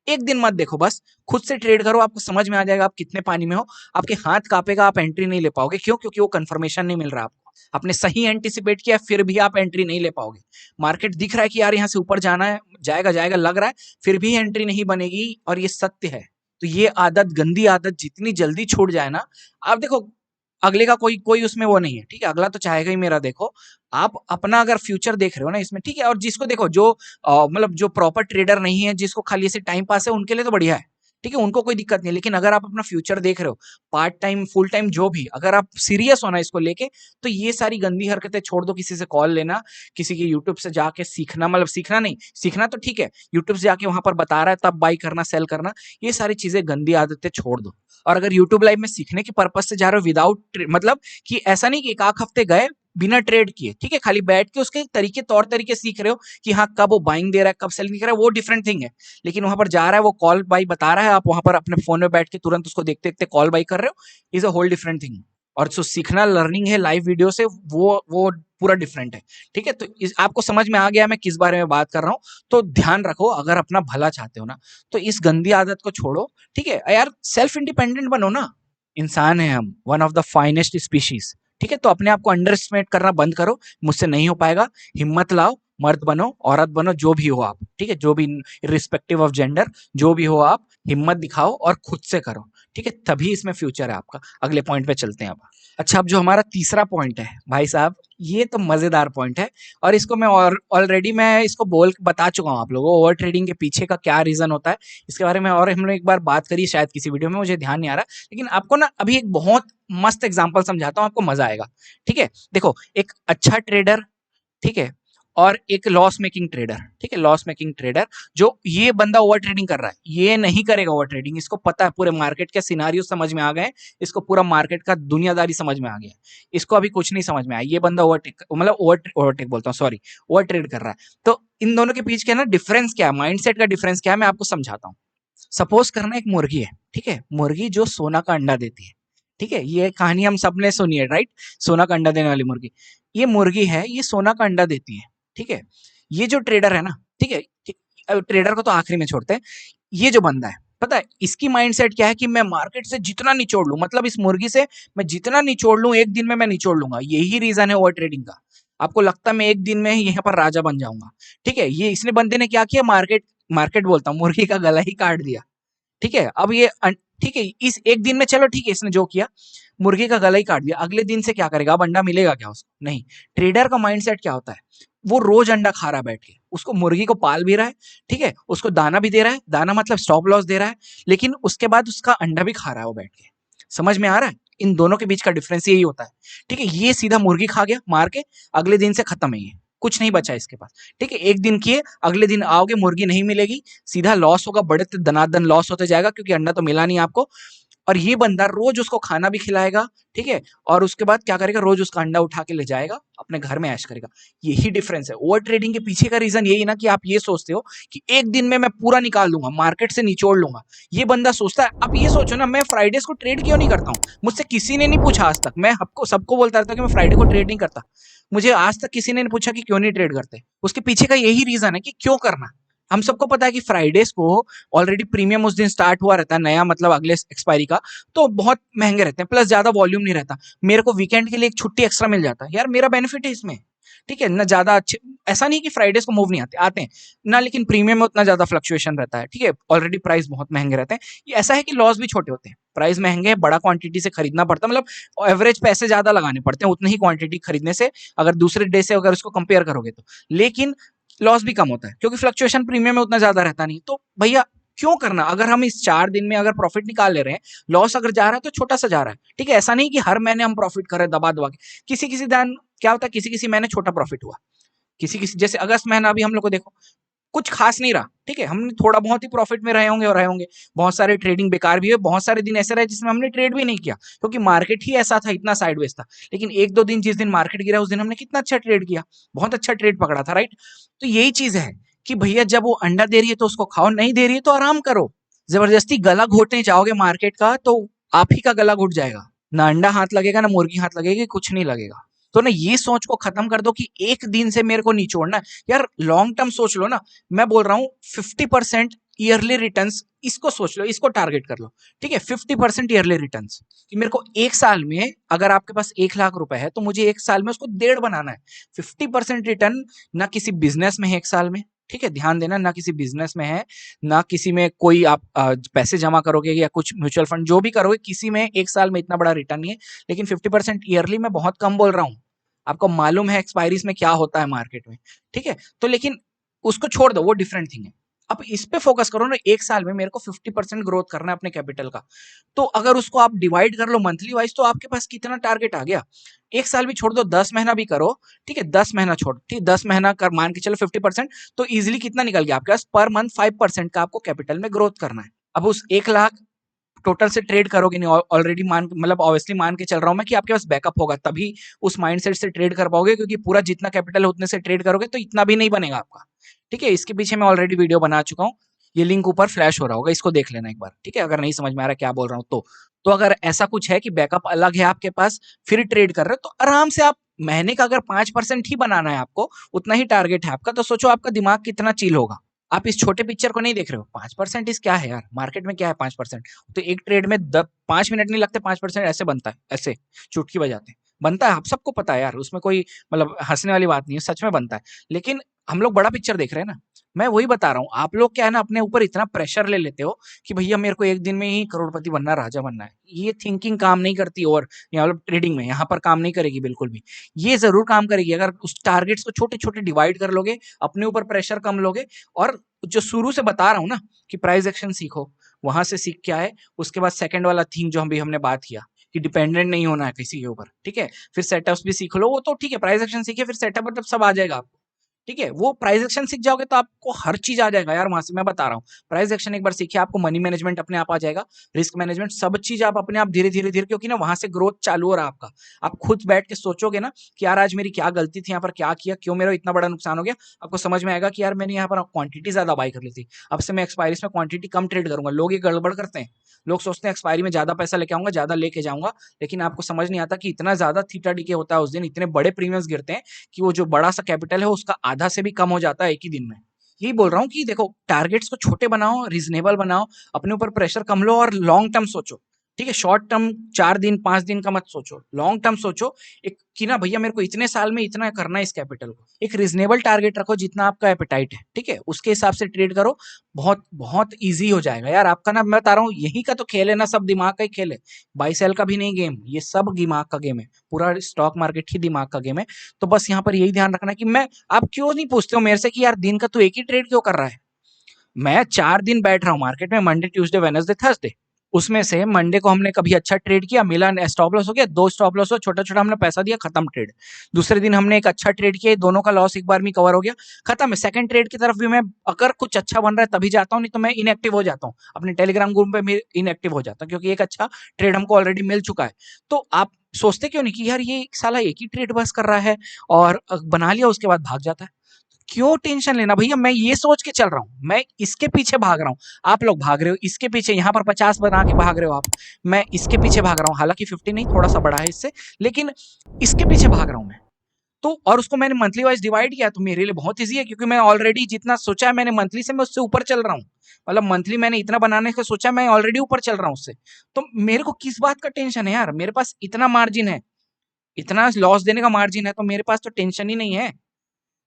एक दिन मत देखो, बस खुद से ट्रेड करो, आपको समझ में आ जाएगा आप कितने पानी में हो। आपके हाथ कांपेगा, आप एंट्री नहीं ले पाओगे। क्यों? क्योंकि वो कंफर्मेशन नहीं मिल रहा आपको। आपने सही एंटिसिपेट किया फिर भी आप एंट्री नहीं ले पाओगे। मार्केट दिख रहा है कि यार यहाँ से ऊपर जाना है, जाएगा जाएगा लग रहा है, फिर भी एंट्री नहीं बनेगी, और ये सत्य है। तो ये आदत, गंदी आदत जितनी जल्दी छूट जाए ना, आप देखो अगले का कोई कोई उसमें वो नहीं है। ठीक है, अगला तो चाहेगा ही मेरा। देखो आप अपना अगर फ्यूचर देख रहे हो ना इसमें, ठीक है, और जिसको देखो जो मतलब जो प्रॉपर ट्रेडर नहीं है, जिसको खाली ऐसे टाइम पास है, उनके लिए तो बढ़िया है। ठीक है, उनको कोई दिक्कत नहीं। लेकिन अगर आप अपना फ्यूचर देख रहे हो, पार्ट टाइम फुल टाइम जो भी, अगर आप सीरियस हो ना इसको लेके, तो ये सारी गंदी हरकतें छोड़ दो। किसी से कॉल लेना, किसी के यूट्यूब से जाके सीखना, मतलब सीखना नहीं, सीखना तो ठीक है, यूट्यूब से जाके वहां पर बता रहा है तब बाई करना, सेल करना, ये सारी चीजें गंदी आदतें छोड़ दो। और अगर यूट्यूब लाइव में सीखने के पर्पज से जा रहे हो, विदाउट मतलब कि ऐसा नहीं कि एक आध हफ्ते गए बिना ट्रेड किए, ठीक है, खाली बैठ के उसके तरीके तौर तरीके सीख रहे हो कि हाँ कब वो बाइंग दे रहा है कब सेलिंग कर रहा है, वो डिफरेंट थिंग है। लेकिन वहां पर जा रहा है, वो कॉल बाई बता रहा है, आप वहां पर अपने फोन में बैठ के तुरंत उसको देखते देखते कॉल बाई कर रहे हो, is a whole different thing. और जो सीखना लर्निंग है लाइव वीडियो से, वो पूरा डिफरेंट है। ठीक है, तो आपको समझ में आ गया मैं किस बारे में बात कर रहा हूँ। तो ध्यान रखो, अगर अपना भला चाहते हो ना, तो इस गंदी आदत को छोड़ो। ठीक है यार, सेल्फ इंडिपेंडेंट बनो ना। इंसान है हम, one of the finest species. ठीक है, तो अपने आप को अंडर एस्टिमेट करना बंद करो, मुझसे नहीं हो पाएगा। हिम्मत लाओ, मर्द बनो, औरत बनो, जो भी हो आप। ठीक है, जो भी, रिस्पेक्टिव ऑफ जेंडर, जो भी हो आप, हिम्मत दिखाओ और खुद से करो। ठीक है, तभी इसमें फ्यूचर है आपका। अगले पॉइंट पे चलते हैं अब। अच्छा, अब जो हमारा तीसरा पॉइंट है भाई साहब, ये तो मजेदार पॉइंट है, और इसको मैं और ऑलरेडी मैं इसको बोल बता चुका हूँ आप लोगों को, ओवर ट्रेडिंग के पीछे का क्या रीजन होता है इसके बारे में, और हम लोग एक बार बात करी शायद किसी वीडियो में, मुझे ध्यान नहीं आ रहा। लेकिन आपको ना अभी एक बहुत मस्त एग्जांपल समझाता हूँ, आपको मजा आएगा। ठीक है, देखो एक अच्छा ट्रेडर, ठीक है, और एक लॉस मेकिंग ट्रेडर। ठीक है, लॉस मेकिंग ट्रेडर, जो ये बंदा ओवर ट्रेडिंग कर रहा है, ये नहीं करेगा ओवर ट्रेडिंग, इसको पता है, पूरे मार्केट के सिनारियो समझ में आ गए, इसको पूरा मार्केट का दुनियादारी समझ में आ गया, इसको अभी कुछ नहीं समझ में आया। ये बंदा ओवरटेक, मतलब ओवरटेक बोलता हूँ, सॉरी, ओवर ट्रेड कर रहा है। तो इन दोनों के बीच क्या ना डिफरेंस क्या है, माइंडसेट का डिफरेंस क्या है, मैं आपको समझाता हूँ। सपोज करना एक मुर्गी है, ठीक है, मुर्गी जो सोना का अंडा देती है। ठीक है, ये कहानी हम सबने सुनी है, राइट, सोना का अंडा देने वाली मुर्गी। ये मुर्गी है, ये सोना का अंडा देती है। ठीक है, ये जो ट्रेडर है ना, ठीक है, ट्रेडर को तो आखिरी में छोड़ते हैं, ये जो बंदा है, पता है इसकी माइंडसेट क्या है, कि मैं मार्केट से जितना निचोड़ लूं, मतलब इस मुर्गी से मैं जितना निचोड़ लूं एक दिन में मैं निचोड़ लूंगा। यही रीजन है ओवर ट्रेडिंग का। आपको लगता है मैं एक दिन में ही यहाँ पर राजा बन जाऊंगा। ठीक है, ये इसने बंदे ने क्या किया, मार्केट मार्केट बोलता हूँ, मुर्गी का गला ही काट दिया। ठीक है, अब ये ठीक है, इस एक दिन में चलो ठीक है, इसने जो किया, मुर्गी का गला ही काट दिया, अगले दिन से क्या करेगा, अब अंडा मिलेगा क्या उसको? नहीं। ट्रेडर का माइंडसेट क्या होता है, वो रोज अंडा खा रहा है बैठ के, उसको मुर्गी को पाल भी रहा है, ठीक है, उसको दाना भी दे रहा है, दाना मतलब स्टॉप लॉस दे रहा है, लेकिन उसके बाद उसका अंडा भी खा रहा है वो बैठ के। समझ में आ रहा है? इन दोनों के बीच का डिफरेंस यही होता है। ठीक है, ये सीधा मुर्गी खा गया मार के, अगले दिन से खत्म है ये। कुछ नहीं बचा इसके पास। ठीक है, एक दिन किए, अगले दिन आओगे मुर्गी नहीं मिलेगी, सीधा लॉस होगा, बड़े दनादन लॉस होते जाएगा क्योंकि अंडा तो मिला नहीं आपको। और ये बंदा रोज उसको खाना भी खिलाएगा, ठीक है, और उसके बाद क्या करेगा, रोज उसका अंडा उठा के ले जाएगा, अपने घर में ऐश करेगा। यही डिफरेंस है। ओवर ट्रेडिंग के पीछे का रीजन यही ना कि आप ये सोचते हो कि एक दिन में मैं पूरा निकाल दूंगा, मार्केट से निचोड़ लूंगा। ये बंदा सोचता है, आप ये सोचो ना, मैं फ्राइडेज को ट्रेड क्यों नहीं करता हूँ? मुझसे किसी ने नहीं पूछा आज तक। मैं आपको सबको बोलता रहता कि मैं फ्राइडे को ट्रेड नहीं करता। मुझे आज तक किसी ने नहीं पूछा कि क्यों नहीं ट्रेड करते। उसके पीछे का यही रीजन है कि क्यों करना। हम सबको पता है कि फ्राइडेज को ऑलरेडी प्रीमियम उस दिन स्टार्ट हुआ रहता है, नया मतलब अगले एक्सपायरी का, तो बहुत महंगे रहते हैं, प्लस ज्यादा वॉल्यूम नहीं रहता। मेरे को वीकेंड के लिए एक छुट्टी एक्स्ट्रा मिल जाता है यार, मेरा बेनिफिट है इसमें। ठीक है ना, ज्यादा अच्छे, ऐसा नहीं कि फ्राइडेज को मूव नहीं आते, आते हैं ना, लेकिन प्रीमियम में उतना ज्यादा फ्लक्चुएशन रहता है। ठीक है, ऑलरेडी प्राइस बहुत महंगे रहते हैं। ये ऐसा है कि लॉस भी छोटे होते हैं, प्राइस महंगे हैं, बड़ा क्वांटिटी से खरीदना पड़ता है, मतलब एवरेज पैसे ज्यादा लगाने पड़ते हैं उतनी ही क्वांटिटी खरीदने से, अगर दूसरे डे से अगर उसको कंपेयर करोगे तो। लेकिन लॉस भी कम होता है क्योंकि फ्लक्चुएशन प्रीमियम में उतना ज्यादा रहता नहीं। तो भैया क्यों करना? अगर हम इस 4 दिन में अगर प्रॉफिट निकाल ले रहे हैं, लॉस अगर जा रहा है तो छोटा सा जा रहा है। ठीक है, ऐसा नहीं कि हर महीने हम प्रॉफिट कर रहे हैं दबा दबा के। किसी किसी दिन क्या होता है, किसी किसी महीने छोटा प्रॉफिट हुआ, किसी किसी, जैसे अगस्त महीना अभी हम लोग को देखो कुछ खास नहीं रहा। ठीक है, हमने थोड़ा बहुत ही प्रॉफिट में रहे होंगे और रहे होंगे, बहुत सारे ट्रेडिंग बेकार भी है, बहुत सारे दिन ऐसे रहे जिसमें हमने ट्रेड भी नहीं किया क्योंकि मार्केट ही ऐसा था, इतना साइडवेज था। लेकिन एक दो दिन जिस दिन मार्केट गिरा उस दिन हमने कितना अच्छा ट्रेड किया, बहुत अच्छा ट्रेड पकड़ा था, राइट? तो यही चीज है कि भैया जब वो अंडा दे रही है तो उसको खाओ, नहीं दे रही है तो आराम करो। जबरदस्ती गला घोटने जाओगे मार्केट का तो आप ही का गला घुट जाएगा, ना अंडा हाथ लगेगा ना मुर्गी हाथ लगेगी, कुछ नहीं लगेगा। तो ना ये सोच को खत्म कर दो कि एक दिन से मेरे को निचोड़ना है। यार लॉन्ग टर्म सोच लो ना। मैं बोल रहा हूँ 50% ईयरली रिटर्न्स, इसको सोच लो, इसको टारगेट कर लो। ठीक है, 50% ईयरली रिटर्न्स, कि मेरे को एक साल में, अगर आपके पास 1 लाख रुपए है तो मुझे एक साल में उसको 1.5 बनाना है। 50% रिटर्न ना किसी बिजनेस में है एक साल में। ठीक है, ध्यान देना, ना किसी बिजनेस में है, ना किसी में कोई आप पैसे जमा करोगे या कुछ म्यूचुअल फंड जो भी करोगे, किसी में एक साल में इतना बड़ा रिटर्न नहीं है। लेकिन 50% ईयरली में बहुत कम बोल रहा हूँ। आपको मालूम है एक्सपायरीज में क्या होता है मार्केट में। ठीक है, तो लेकिन उसको छोड़ दो, वो डिफरेंट थिंग है। अब इस पे फोकस करो ना, एक साल में मेरे को 50% ग्रोथ करना है अपने कैपिटल का। तो अगर उसको आप डिवाइड कर लो मंथली वाइज तो आपके पास कितना टारगेट आ गया। एक साल भी छोड़ दो, 10 महीना भी करो। ठीक है, 10 महीना छोड़, ठीक, 10 महीना कर, मान के चलो 50%, तो इजिली कितना निकल गया आपके पास, पर मंथ 5% का आपको कैपिटल में ग्रोथ करना है। अब उस 1 लाख टोटल से ट्रेड करोगे नहीं, ऑलरेडी मान, मतलब ऑब्वियसली मान के चल रहा हूं मैं कि आपके पास बैकअप होगा, तभी उस माइंडसेट से ट्रेड कर पाओगे, क्योंकि पूरा जितना कैपिटल है उतने से ट्रेड करोगे तो इतना भी नहीं बनेगा आपका। ठीक है, इसके पीछे मैं ऑलरेडी वीडियो बना चुका हूँ, ये लिंक ऊपर फ्लैश हो रहा होगा, इसको देख लेना एक बार। ठीक है, अगर नहीं समझ में आ रहा क्या बोल रहा हूँ तो अगर ऐसा कुछ है कि बैकअप अलग है आपके पास, फिर ट्रेड कर रहे हो, तो आराम से आप महीने का अगर 5% ही बनाना है आपको, उतना ही टारगेट है आपका, तो सोचो आपका दिमाग कितना चिल होगा। आप इस छोटे पिक्चर को नहीं देख रहे हो। 5% इस क्या है यार, मार्केट में क्या है 5%? तो एक ट्रेड में 5 मिनट नहीं लगते, 5% ऐसे बनता है, ऐसे चुटकी बजाते बनता है। आप सबको पता है यार, उसमें कोई मतलब हंसने वाली बात नहीं है, सच में बनता है। लेकिन हम लोग बड़ा पिक्चर देख रहे हैं ना। मैं वही बता रहा हूँ, आप लोग क्या है ना, अपने ऊपर इतना प्रेशर ले लेते हो कि भैया मेरे को एक दिन में ही करोड़पति बनना, राजा बनना है। ये थिंकिंग काम नहीं करती, और यहाँ ट्रेडिंग में यहाँ पर काम नहीं करेगी बिल्कुल भी। ये जरूर काम करेगी अगर उस टारगेट्स को छोटे छोटे डिवाइड कर लोगे, अपने ऊपर प्रेशर कम लोगे, और जो शुरू से बता रहा हूँ ना कि प्राइस एक्शन सीखो, वहां से सीख के आए। उसके बाद सेकंड वाला थिंग जो हमने बात किया कि डिपेंडेंट नहीं होना है किसी के ऊपर। ठीक है, फिर सेटअप्स भी सीख लो, वो तो ठीक है, प्राइस एक्शन सीखे, फिर सेटअप मतलब सब आ जाएगा आपको। ठीक है, वो प्राइस एक्शन सीख जाओगे तो आपको हर चीज आ जाएगा यार वहां से। मैं बता रहा हूँ, प्राइस एक्शन एक बार सीखिए, आपको मनी मैनेजमेंट अपने आप आ जाएगा, रिस्क मैनेजमेंट, सब चीज आप अपने आप धीरे धीरे धीरे, क्योंकि ना वहां से ग्रोथ चालू हो रहा है आपका। आप खुद बैठ के सोचोगे ना कि यार आज मेरी क्या गलती थी, यहाँ पर क्या किया, क्यों मेरा इतना बड़ा नुकसान हो गया, आपको समझ में आएगा कि यार मैंने यहाँ पर क्वांटिटी ज्यादा बाई कर ली थी, अब से मैं एक्सपायरीज में क्वांटिटी कम ट्रेड करूंगा। लोग ये गड़बड़ करते हैं, लोग सोचते हैं एक्सपायरी में ज्यादा पैसा लेके आऊंगा, ज्यादा लेके जाऊंगा, लेकिन आपको समझ नहीं आता कि इतना ज्यादा थीटा डीके होता है उस दिन, इतने बड़े प्रीमियम्स गिरते हैं कि वो जो बड़ा सा कैपिटल है उसका आधा से भी कम हो जाता है एक ही दिन में। यही बोल रहा हूँ कि देखो, टारगेट्स को छोटे बनाओ, रीजनेबल बनाओ, अपने ऊपर प्रेशर कम लो, और लॉन्ग टर्म सोचो। ठीक है, शॉर्ट टर्म 4 दिन 5 दिन का मत सोचो, लॉन्ग टर्म सोचो। एक कि ना भैया मेरे को इतने साल में इतना करना है इस कैपिटल को। एक रीजनेबल टारगेट रखो जितना आपका एपेटाइट है, ठीक है, उसके हिसाब से ट्रेड करो। बहुत बहुत ईजी हो जाएगा यार आपका ना। मैं बता रहा हूँ, यही का तो खेल है ना, सब दिमाग का ही खेल है। बाई सेल का भी नहीं गेम, ये सब दिमाग का गेम है। पूरा स्टॉक मार्केट ही दिमाग का गेम है। तो बस यहाँ पर यही ध्यान रखना कि मैं, आप क्यों नहीं पूछते हो मेरे से कि यार दिन का तू एक ही ट्रेड क्यों कर रहा है? मैं 4 दिन बैठ रहा हूँ मार्केट में, मंडे ट्यूसडे वेडनेसडे थर्सडे। उसमें से मंडे को हमने कभी अच्छा ट्रेड किया, मिला, स्टॉप लॉस हो गया, 2 स्टॉप लॉस हो, छोटा-छोटा हमने पैसा दिया, खत्म ट्रेड। दूसरे दिन हमने एक अच्छा ट्रेड किया, दोनों का लॉस एक बार में कवर हो गया, खत्म है। सेकंड ट्रेड की तरफ भी मैं अगर कुछ अच्छा बन रहा है तभी जाता हूँ, नहीं तो मैं इनएक्टिव हो जाता हूँ। अपने टेलीग्राम ग्रुप पे मैं इनएक्टिव हो जाता हूँ क्योंकि एक अच्छा ट्रेड हमको ऑलरेडी मिल चुका है। तो आप सोचते क्यों नहीं कि यार ये साला एक ही ट्रेड बस कर रहा है और बना लिया उसके बाद भाग जाता है। क्यों टेंशन लेना भैया, मैं ये सोच के चल रहा हूं, मैं इसके पीछे भाग रहा हूं। आप लोग भाग रहे हो इसके पीछे, यहां पर 50 बना के भाग रहे हो आप, मैं इसके पीछे भाग रहा हूं, हालांकि 50 नहीं, थोड़ा सा बड़ा है इससे, लेकिन इसके पीछे भाग रहा हूं मैं। तो और उसको मैंने मंथली वाइज डिवाइड किया तो मेरे लिए बहुत ईजी है क्योंकि मैं ऑलरेडी जितना सोचा है मैंने मंथली से, मैं उससे ऊपर चल रहा हूँ। मतलब मंथली मैंने इतना बनाने का सोचा, मैं ऑलरेडी ऊपर चल रहा हूँ उससे। तो मेरे को किस बात का टेंशन है यार, मेरे पास इतना मार्जिन है, इतना लॉस देने का मार्जिन है, तो मेरे पास तो टेंशन ही नहीं है।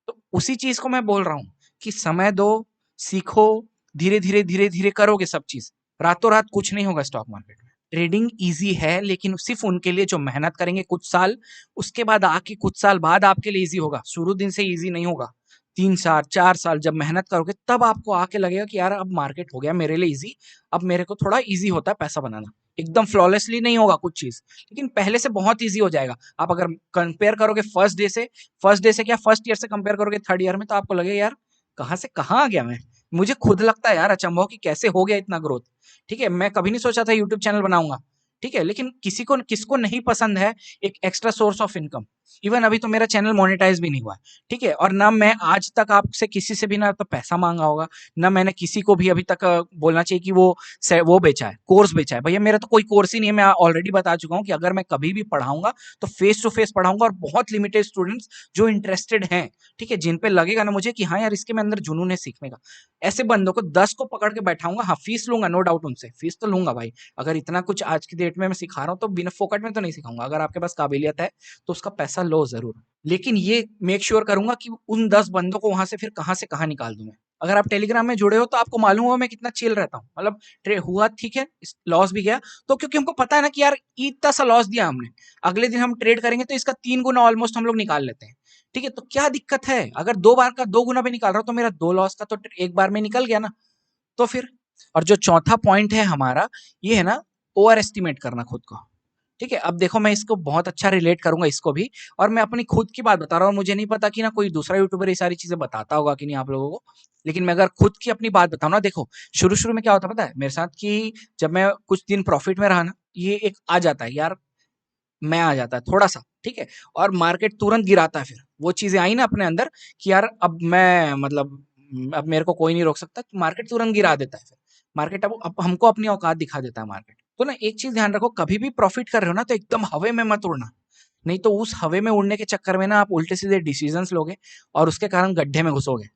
तो उसी चीज को मैं बोल रहा हूँ कि समय दो, सीखो, धीरे धीरे धीरे धीरे करोगे सब चीज, रातों रात कुछ नहीं होगा स्टॉक मार्केट में। ट्रेडिंग इजी है लेकिन सिर्फ उनके लिए जो मेहनत करेंगे कुछ साल, उसके बाद आके कुछ साल बाद आपके लिए इजी होगा, शुरू दिन से इजी नहीं होगा। 3 साल 4 साल जब मेहनत करोगे तब आपको आके लगेगा कि यार अब मार्केट हो गया मेरे लिए इजी, अब मेरे को थोड़ा इजी होता है पैसा बनाना। एकदम फ्लॉलेसली नहीं होगा कुछ चीज, लेकिन पहले से बहुत इजी हो जाएगा। आप अगर कंपेयर करोगे फर्स्ट डे से क्या फर्स्ट ईयर से कंपेयर करोगे थर्ड ईयर में, तो आपको लगेगा यार कहाँ से कहाँ आ गया मैं। मुझे खुद लगता है यार अचंभव कि कैसे हो गया इतना ग्रोथ। ठीक है, मैं कभी नहीं सोचा था यूट्यूब चैनल बनाऊंगा, ठीक है, लेकिन किसको नहीं पसंद है एक extra source of income. Even अभी तो मेरा चैनल मोनेटाइज भी नहीं हुआ है, ठीक है, और ना मैं आज तक आपसे किसी से भी ना तो पैसा मांगा होगा, ना मैंने किसी को भी अभी तक बोलना चाहिए कि वो बेचा है, कोर्स बेचा है। भैया मेरा तो कोई कोर्स ही नहीं है, मैं ऑलरेडी बता चुका हूँ कि अगर मैं कभी भी पढ़ाऊंगा तो फेस टू फेस पढ़ाऊंगा, और बहुत लिमिटेड स्टूडेंट्स जो इंटरेस्टेड हैं, ठीक है, जिन पे लगेगा ना मुझे कि हाँ यार इसके में अंदर जुनून है सीखने का, ऐसे बंदों को 10 को पकड़ के बैठाऊंगा। हाँ फीस लूंगा, नो डाउट, उनसे फीस तो लूंगा भाई। अगर इतना कुछ आज की डेट में मैं सिखा रहा हूँ तो बिना फोकट में तो नहीं सिखाऊंगा, अगर आपके पास काबिलियत है तो उसका पैसा लो जरूर, लेकिन ये मेक श्योर करूंगा कि उन 10 बंदों को वहां से फिर कहां से कहां निकाल दूं मैं। अगर आप टेलीग्राम में जुड़े हो तो आपको मालूम होगा मैं कितना चिल रहता हूँ। मतलब ट्रेड हुआ ठीक है, लॉस भी गया, तो क्योंकि हमको पता है ना कि यार इतना सा लॉस दिया हमने, अगले दिन हम ट्रेड करेंगे तो इसका 3 गुना ऑलमोस्ट हम लोग निकाल लेते हैं। ठीक है, तो क्या दिक्कत है, अगर 2 बार का 2 गुना भी निकाल रहा हूं तो मेरा 2 लॉस का तो एक बार में निकल गया ना। तो फिर, और जो चौथा पॉइंट है हमारा, ये है ना, ओवर एस्टिमेट करना खुद को। ठीक है, अब देखो मैं इसको बहुत अच्छा रिलेट करूंगा इसको भी, और मैं अपनी खुद की बात बता रहा हूँ, मुझे नहीं पता कि ना कोई दूसरा यूट्यूबर ये सारी चीजें बताता होगा कि नहीं आप लोगों को, लेकिन मैं अगर खुद की अपनी बात बताऊं ना, देखो शुरू शुरू में क्या होता पता है मेरे साथ, कि जब मैं कुछ दिन प्रॉफिट में रहा ना, ये एक आ जाता है यार, मैं आ जाता है थोड़ा सा, ठीक है, और मार्केट तुरंत गिराता है, फिर वो चीजें आई ना अपने अंदर कि यार अब मैं मतलब अब मेरे को कोई नहीं रोक सकता, तो मार्केट तुरंत गिरा देता है। फिर मार्केट अब हमको अपनी औकात दिखा देता है मार्केट। तो ना एक चीज ध्यान रखो, कभी भी प्रॉफिट कर रहे हो ना तो एकदम हवे में मत उड़ना, नहीं तो उस हवे में उड़ने के चक्कर में ना आप उल्टे सीधे डिसीजंस लोगे और उसके कारण गड्ढे में घुसोगे।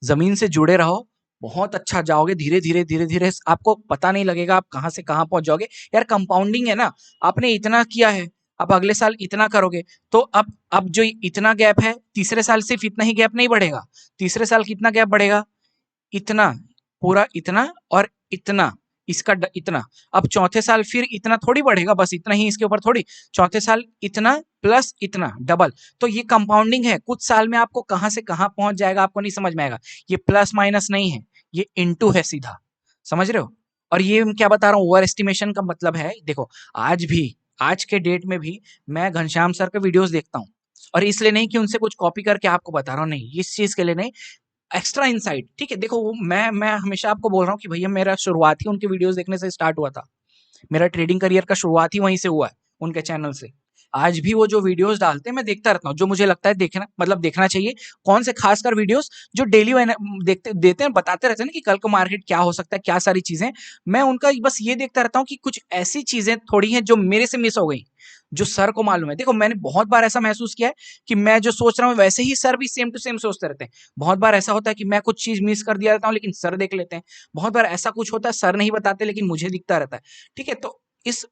जमीन से जुड़े रहो, बहुत अच्छा जाओगे, धीरे धीरे धीरे धीरे आपको पता नहीं लगेगा आप कहाँ से कहाँ पहुंच जाओगे। यार कंपाउंडिंग है ना, आपने इतना किया है, अब अगले साल इतना करोगे, तो अब जो इतना गैप है, तीसरे साल सिर्फ इतना ही गैप नहीं बढ़ेगा, तीसरे साल कितना गैप बढ़ेगा, इतना, पूरा इतना और इतना, इसका इतना, अब चौथे साल फिर इतना थोड़ी बढ़ेगा, बस इतना ही इसके ऊपर थोड़ी, चौथे साल इतना प्लस इतना डबल। तो ये कंपाउंडिंग है, कुछ साल में आपको कहां से कहां पहुंच जाएगा आपको नहीं समझ में आएगा। ये प्लस माइनस नहीं है, ये इनटू है सीधा, समझ रहे हो। और ये क्या बता रहा हूँ, ओवर एस्टिमेशन का मतलब है, देखो आज भी, आज के डेट में भी मैं घनश्याम सर के वीडियोस देखता हूँ, और इसलिए नहीं कि उनसे कुछ कॉपी करके आपको बता रहा हूँ, नहीं, इस चीज के लिए नहीं, एक्स्ट्रा इनसाइट। ठीक है, देखो मैं हमेशा आपको बोल रहा हूँ कि भैया मेरा शुरुआत ही उनके वीडियोस देखने से स्टार्ट हुआ था, मेरा ट्रेडिंग करियर का शुरुआत ही वहीं से हुआ है, उनके चैनल से। आज भी वो जो वीडियोस डालते हैं मैं देखता रहता हूँ, जो मुझे लगता है देखना, मतलब देखना चाहिए, कौन से खासकर वीडियोस जो डेली देखते देते हैं, बताते रहते हैं ना कि कल को मार्केट क्या हो सकता है, क्या सारी चीजें, मैं उनका बस ये देखता रहता हूँ कि कुछ ऐसी चीजें थोड़ी हैं जो मेरे से मिस हो गई, जो सर को मालूम है। देखो मैंने बहुत बार ऐसा महसूस किया है कि मैं जो सोच रहा हूँ वैसे ही सर भी सेम टू सेम सोचते रहते हैं। बहुत बार ऐसा होता है कि मैं कुछ चीज मिस कर दिया रहता हूँ लेकिन सर देख लेते हैं। बहुत बार ऐसा कुछ होता है सर नहीं बताते लेकिन मुझे दिखता रहता है। ठीक है, तो इस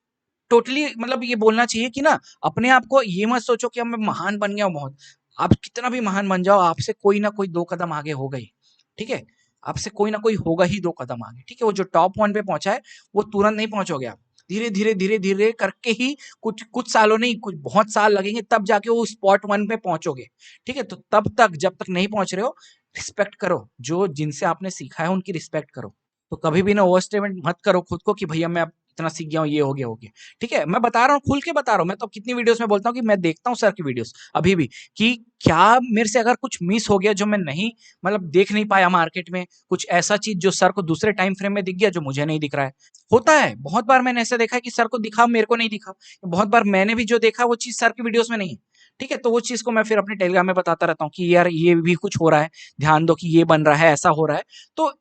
टोटली मतलब ये बोलना चाहिए कि ना, अपने आप को ये मत सोचो कि अब मैं महान बन गया हूँ बहुत। आप कितना भी महान बन जाओ, आपसे कोई ना कोई 2 कदम आगे होगा ही। ठीक है, आपसे कोई ना कोई होगा ही 2 कदम आगे। ठीक है, वो जो टॉप 1 पे पहुंचा है वो तुरंत नहीं पहुंचोगे आप, धीरे धीरे धीरे धीरे करके ही, कुछ कुछ सालों नहीं, कुछ बहुत साल लगेंगे तब जाके वो स्पॉट 1 पे पहुंचोगे। ठीक है, तो तब तक जब तक नहीं पहुंच रहे हो, रिस्पेक्ट करो, जो जिनसे आपने सीखा है उनकी रिस्पेक्ट करो। तो कभी भी ना ओवर स्टेटमेंट मत करो खुद को कि भैया मैं इतना सीख गया हूँ, ये हो गया। ठीक है, मैं बता रहा हूँ, खुल के बता रहा हूँ। मैं तो कितनी वीडियोस में बोलता हूँ कि मैं देखता हूँ सर की वीडियोस अभी भी, कि क्या मेरे से अगर कुछ मिस हो गया जो मैं नहीं मतलब देख नहीं पाया मार्केट में, कुछ ऐसा चीज जो सर को दूसरे टाइम फ्रेम में दिख गया जो मुझे नहीं दिख रहा है। होता है, बहुत बार मैंने ऐसा देखा है कि सर को दिखा, मेरे को नहीं दिखा। बहुत बार मैंने भी जो देखा वो चीज सर की वीडियोस में नहीं है। ठीक है, तो वो चीज को मैं फिर अपने टेलीग्राम में बताता रहता हूँ कि यार ये भी कुछ हो रहा है, ध्यान दो कि ये बन रहा है, ऐसा हो रहा है। तो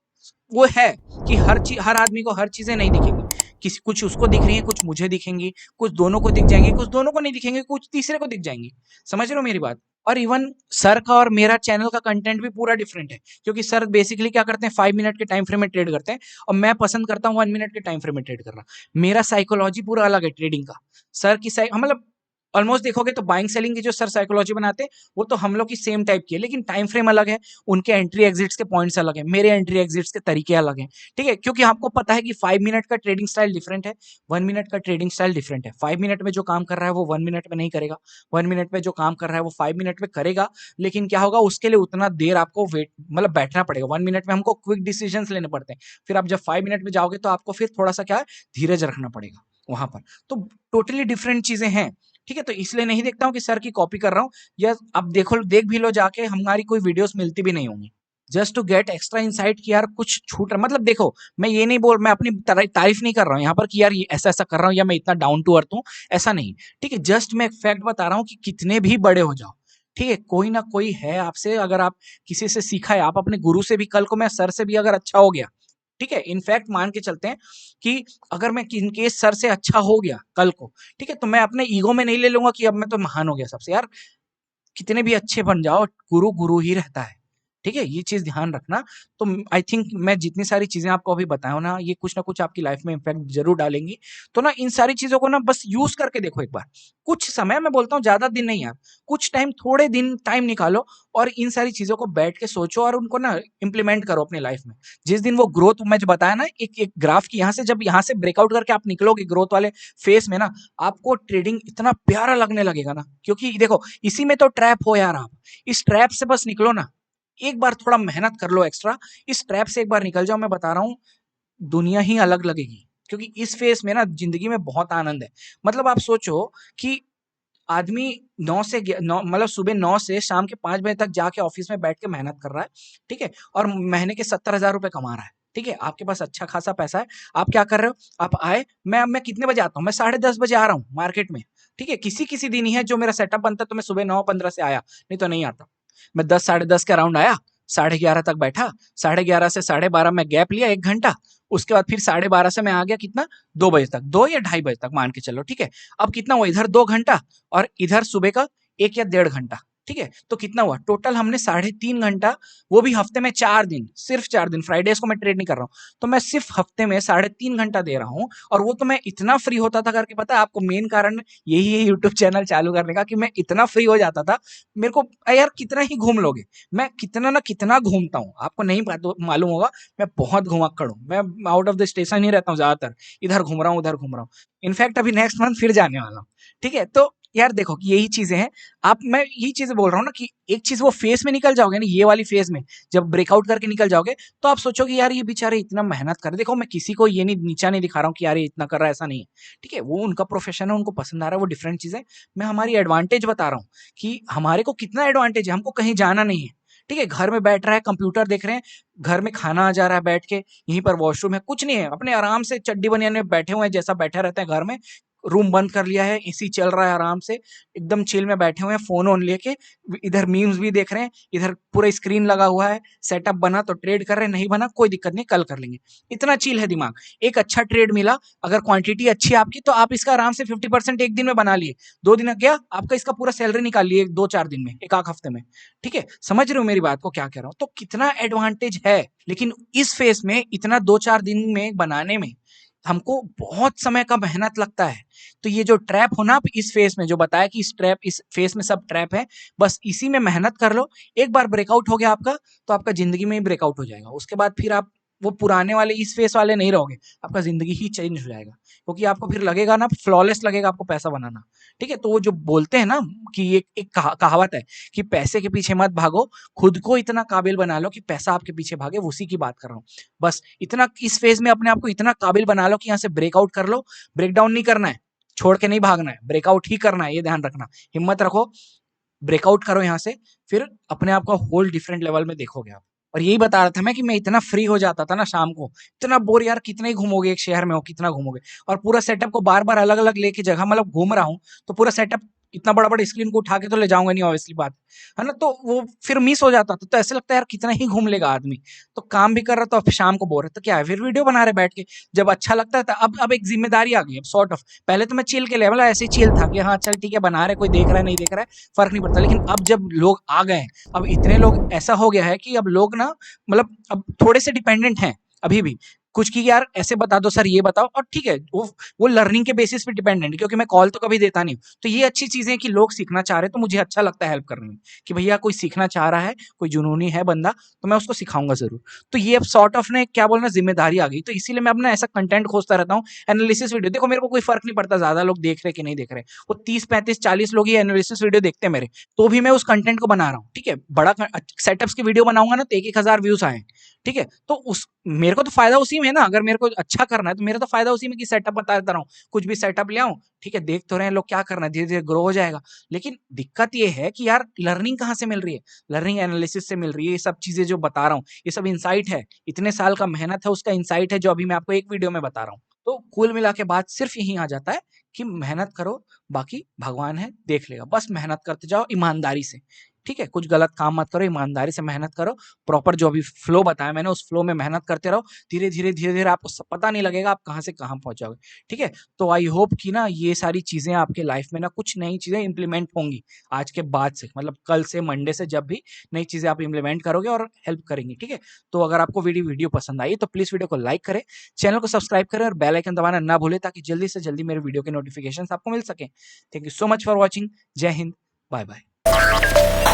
वो है कि हर आदमी को हर चीजें नहीं दिखेंगी। किसी कुछ उसको दिख रही है, कुछ मुझे दिखेंगी, कुछ दोनों को दिख जाएंगी, कुछ दोनों को नहीं दिखेंगे, कुछ तीसरे को दिख जाएंगी। समझ रहे हो मेरी बात? और इवन सर का और मेरा चैनल का कंटेंट भी पूरा डिफरेंट है, क्योंकि सर बेसिकली क्या करते हैं, 5 मिनट के टाइम फ्रेम में ट्रेड करते हैं, और मैं पसंद करता हूँ 1 मिनट के टाइम फ्रेम में ट्रेड करना। मेरा साइकोलॉजी पूरा अलग है ट्रेडिंग का। सर की मतलब ऑलमोस्ट देखोगे तो बाइंग सेलिंग की जो सर साइकोलॉजी बनाते हैं वो तो हम लोग की सेम टाइप की है, लेकिन टाइम फ्रेम अलग है। उनके एंट्री एग्जिट्स के पॉइंट्स अलग है, मेरे एंट्री एग्जिट्स के तरीके अलग हैं। ठीक है, क्योंकि आपको पता है कि 5 मिनट का ट्रेडिंग स्टाइल डिफरेंट है, 1 मिनट का ट्रेडिंग स्टाइल डिफरेंट है। 5 मिनट में जो काम कर रहा है वो 1 मिनट में नहीं करेगा, 1 मिनट में जो काम कर रहा है वो 5 मिनट में करेगा। लेकिन क्या होगा, उसके लिए उतना देर आपको वेट मतलब बैठना पड़ेगा। 1 मिनट में हमको क्विक डिसीजन लेने पड़ते हैं, फिर आप जब 5 मिनट में जाओगे तो आपको फिर थोड़ा सा क्या है, धीरज रखना पड़ेगा वहां पर। तो टोटली डिफरेंट चीजें हैं। ठीक है, तो इसलिए नहीं देखता हूँ कि सर की कॉपी कर रहा हूँ, या अब देखो देख भी लो जाके, हमारी कोई वीडियोस मिलती भी नहीं होंगी। Just to get extra insight कि यार कुछ छूट रहा, मतलब देखो मैं ये नहीं बोल, मैं अपनी तारीफ नहीं कर रहा हूँ यहाँ पर कि यार ये ऐसा ऐसा कर रहा हूँ या मैं इतना डाउन टू अर्थ हूँ, ऐसा नहीं। ठीक है, जस्ट मैं एक फैक्ट बता रहा हूँ कि कितने भी बड़े हो जाओ, ठीक है, कोई ना कोई है आपसे, अगर आप किसी से सीखा है, आप अपने गुरु से भी, कल को मैं सर से भी अगर अच्छा हो गया, ठीक है, इनफैक्ट मान के चलते हैं कि अगर मैं इनकेस सर से अच्छा हो गया कल को, ठीक है, तो मैं अपने ईगो में नहीं ले लूंगा कि अब मैं तो महान हो गया सबसे। यार कितने भी अच्छे बन जाओ, गुरु गुरु ही रहता है। ठीक है, ये चीज ध्यान रखना। तो आई थिंक मैं जितनी सारी चीजें आपको अभी बताया ना, ये कुछ ना कुछ आपकी लाइफ में इम्पैक्ट जरूर डालेंगी। तो ना इन सारी चीजों को ना बस यूज करके देखो एक बार, कुछ समय, मैं बोलता हूँ ज्यादा दिन नहीं यार, कुछ टाइम, थोड़े दिन टाइम निकालो और इन सारी चीजों को बैठ के सोचो और उनको ना इंप्लीमेंट करो अपनी लाइफ में। जिस दिन वो ग्रोथ मैं जो बताया ना, एक एक ग्राफ की, यहाँ से जब यहाँ से ब्रेकआउट करके आप निकलोगे ग्रोथ वाले फेस में ना, आपको ट्रेडिंग इतना प्यारा लगने लगेगा ना, क्योंकि देखो इसी में तो ट्रैप हो यार। आप इस ट्रैप से बस निकलो ना, एक बार थोड़ा मेहनत कर लो एक्स्ट्रा, इस ट्रैप से एक बार निकल जाओ, मैं बता रहा हूँ दुनिया ही अलग लगेगी। क्योंकि इस फेस में ना जिंदगी में बहुत आनंद है। मतलब आप सोचो कि आदमी 9 से 9 मतलब सुबह 9 से शाम के 5 बजे तक जाके ऑफिस में बैठ के मेहनत कर रहा है, ठीक है, और महीने के 70,000 रुपए कमा रहा है। ठीक है, आपके पास अच्छा खासा पैसा है, आप क्या कर रहे हो, आप आए, मैं कितने बजे आता हूँ, मैं 10:30 बजे आ रहा हूँ मार्केट में। ठीक है, किसी किसी दिन ही है जो मेरा सेटअप बनता है तो मैं सुबह 9:15 से आया, नहीं तो नहीं आता। मैं 10 10:30 के अराउंड आया, 11:30 तक बैठा, 11:30 से 12:30 में गैप लिया 1 घंटा, उसके बाद फिर 12:30 से मैं आ गया कितना, 2 बजे तक, 2 या 2:30 बजे तक मान के चलो। ठीक है, अब कितना हुआ, इधर 2 घंटा और इधर सुबह का 1 या 1.5 घंटा। ठीक है, तो कितना हुआ टोटल, हमने 3.5 घंटा, वो भी हफ्ते में 4 दिन, सिर्फ 4 दिन, फ्राइडेज को मैं ट्रेड नहीं कर रहा हूँ, तो मैं सिर्फ हफ्ते में 3.5 घंटा दे रहा हूँ। और वो तो मैं इतना फ्री होता था करके, पता है आपको मेन कारण यही है यूट्यूब चैनल चालू करने का, कि मैं इतना फ्री हो जाता था। मेरे को यार कितना ही घूम लोगे, मैं कितना ना कितना घूमता हूँ, आपको नहीं मालूम होगा, मैं बहुत घुमक्कड़ हूँ, मैं आउट ऑफ द स्टेशन ही रहता हूँ ज्यादातर, इधर घूम रहा हूँ उधर घूम रहा हूँ। इनफैक्ट अभी नेक्स्ट मंथ फिर जाने वाला हूँ। ठीक है, तो यार देखो कि यही चीजें हैं। आप, मैं यही चीजें बोल रहा हूँ ना कि एक चीज वो फेस में निकल जाओगे ना, ये वाली फेज में जब ब्रेकआउट करके निकल जाओगे, तो आप सोचोगे यार ये बेचारे इतना मेहनत कर, देखो मैं किसी को ये नहीं नीचा नहीं दिखा रहा हूँ कि यार ये इतना कर रहा है, ऐसा नहीं है। ठीक है, वो उनका प्रोफेशन है, उनको पसंद आ रहा है, वो डिफरेंट चीज है। मैं हमारी एडवांटेज बता रहा हूँ कि हमारे को कितना एडवांटेज है, हमको कहीं जाना नहीं है। ठीक है, घर में बैठ रहा है, कंप्यूटर देख रहे हैं, घर में खाना आ जा रहा है बैठ के, यहीं पर वॉशरूम है, कुछ नहीं है, अपने आराम से चड्डी बनियान में बैठे हुए हैं, जैसा बैठे रहते हैं घर में, रूम बंद कर लिया है, एसी चल रहा है, आराम से एकदम चिल में बैठे हुए हैं, फोन ऑन लेके, इधर मीम्स भी देख रहे हैं, इधर पूरा स्क्रीन लगा हुआ है, सेटअप बना तो ट्रेड कर रहे हैं, नहीं बना कोई दिक्कत नहीं, कल कर लेंगे। इतना चिल है दिमाग। एक अच्छा ट्रेड मिला, अगर क्वांटिटी अच्छी है आपकी, तो आप इसका आराम से 50% एक दिन में बना लिए, 2 दिन गया आपका, इसका पूरा सैलरी निकाल लिए 2-4 दिन में, एक आध हफ्ते में। ठीक है, समझ रहे हो मेरी बात को क्या कह रहा हूं, तो कितना एडवांटेज है। लेकिन इस फेस में इतना 2-4 दिन में बनाने में हमको बहुत समय का मेहनत लगता है। तो ये जो ट्रैप हो ना इस फेस में, जो बताया कि इस फेस में सब ट्रैप है, बस इसी में मेहनत कर लो। एक बार ब्रेकआउट हो गया आपका, तो आपका जिंदगी में ही ब्रेकआउट हो जाएगा। उसके बाद फिर आप वो पुराने वाले इस फेस वाले नहीं रहोगे, आपका ज़िंदगी ही चेंज हो जाएगा। क्योंकि आपको फिर लगेगा ना फ्लॉलेस लगेगा आपको पैसा बनाना, ठीक है? तो वो जो बोलते हैं ना कि एक कहावत है कि पैसे के पीछे मत भागो, खुद को इतना काबिल बना लो कि पैसा आपके पीछे भागे, उसी की बात कर रहा हूँ। बस इतना इस फेज़ में अपने आप को इतना काबिल बना लो कि यहाँ से ब्रेकआउट कर लो, ब्रेकडाउन नहीं करना है, छोड़ के नहीं भागना है, ब्रेकआउट ही करना है, ये ध्यान रखना। हिम्मत रखो, ब्रेकआउट करो यहाँ से, फिर अपने आप को होल डिफरेंट लेवल में देखोगे आप। और यही बता रहा था मैं कि मैं इतना फ्री हो जाता था ना शाम को, इतना बोर यार कितना ही घूमोगे एक शहर में हो, कितना घूमोगे? और पूरा सेटअप को बार-बार अलग-अलग लेके जगह मतलब घूम रहा हूँ, तो पूरा सेटअप इतना बड़ा-बड़ा स्क्रीन को उठा के तो ले जाऊँगा नहीं ऑब्वियसली बात, है ना? तो वो फिर मिस हो जाता था, तो ऐसा लगता है यार कितना ही घूम लेगा आदमी। तो काम भी कर रहा था, अब शाम को बोर है, तो क्या है फिर वीडियो बना रहे बैठ के, जब अच्छा लगता था अब एक ज़िम्मेदारी आ गई है सॉर्ट ऑफ। पहले तो मैं चिल के लिए मतलब ऐसे ही चिल था कि हाँ, चल ठीक है बना रहे, कोई देख रहा है, नहीं देख रहा है, फ़र्क नहीं पड़ता। लेकिन अब जब लोग आ गए हैं, अब इतने लोग ऐसा हो गया है कि अब लोग ना मतलब अब थोड़े से डिपेंडेंट हैं अभी भी कुछ की यार ऐसे बता दो सर ये बताओ और ठीक है वो लर्निंग के बेसिस पे डिपेंडेंट है क्योंकि मैं कॉल तो कभी देता नहीं हूँ। तो ये अच्छी चीजें हैं कि लोग सीखना चाह रहे हैं तो मुझे अच्छा लगता है हेल्प करने में कि भैया कोई सीखना चाह रहा है, कोई जुनूनी है बंदा, तो मैं उसको सिखाऊंगा जरूर। तो ये अब सॉर्ट ऑफ ने क्या बोलना जिम्मेदारी आ गई, तो इसीलिए मैं अपना ऐसा कंटेंट खोजता रहता हूँ। एनालिसिस वीडियो देखो मेरे को कोई फर्क नहीं पड़ता ज्यादा लोग देख रहे कि नहीं देख रहे, वो 30 35 40 लोग ये एनालिसिस वीडियो देखते हैं मेरे, तो भी मैं उस कंटेंट को बना रहा हूँ। ठीक है, बड़ा सेटअप्स की वीडियो बनाऊंगा ना तो 1 1 हज़ार व्यूज आए, ठीक है, तो उस मेरे को तो फायदा उसी में है ना। अगर मेरे को अच्छा करना है तो मेरा तो फायदा उसी में कि सेटअप बता देता रहा हूँ, कुछ भी सेटअप ले आऊं, ठीक है, देख तो रहे हैं लोग क्या करना है, धीरे धीरे ग्रो हो जाएगा। लेकिन दिक्कत ये है कि यार लर्निंग कहाँ से मिल रही है? लर्निंग एनालिसिस से मिल रही है। ये सब चीजें जो बता रहा हूँ ये सब इंसाइट है, इतने साल का मेहनत है उसका इंसाइट है जो अभी मैं आपको एक वीडियो में बता रहा हूँ। तो कुल मिला के बात सिर्फ यही आ जाता है कि मेहनत करो, बाकी भगवान है देख लेगा। बस मेहनत करते जाओ ईमानदारी से, ठीक है, कुछ गलत काम मत करो, ईमानदारी से मेहनत करो। प्रॉपर जो अभी फ्लो बताया मैंने उस फ्लो में मेहनत करते रहो, धीरे-धीरे आपको स पता नहीं लगेगा आप कहाँ से कहाँ पहुँच जाओगे, ठीक है? तो आई होप कि ना ये सारी चीज़ें आपके लाइफ में ना कुछ नई चीज़ें इम्प्लीमेंट होंगी आज के बाद से, मतलब कल से मंडे से जब भी नई चीज़ें आप इम्प्लीमेंट करोगे और हेल्प करेंगी, ठीक है? तो अगर आपको वीडियो पसंद आई तो प्लीज़ वीडियो को लाइक करें, चैनल को सब्सक्राइब करें और बेल आइकन दबाना ना भूलें ताकि जल्दी से जल्दी मेरे वीडियो के नोटिफिकेशंस आपको मिल सकें। Thank you so much for watching. जय हिंद, बाय बाय।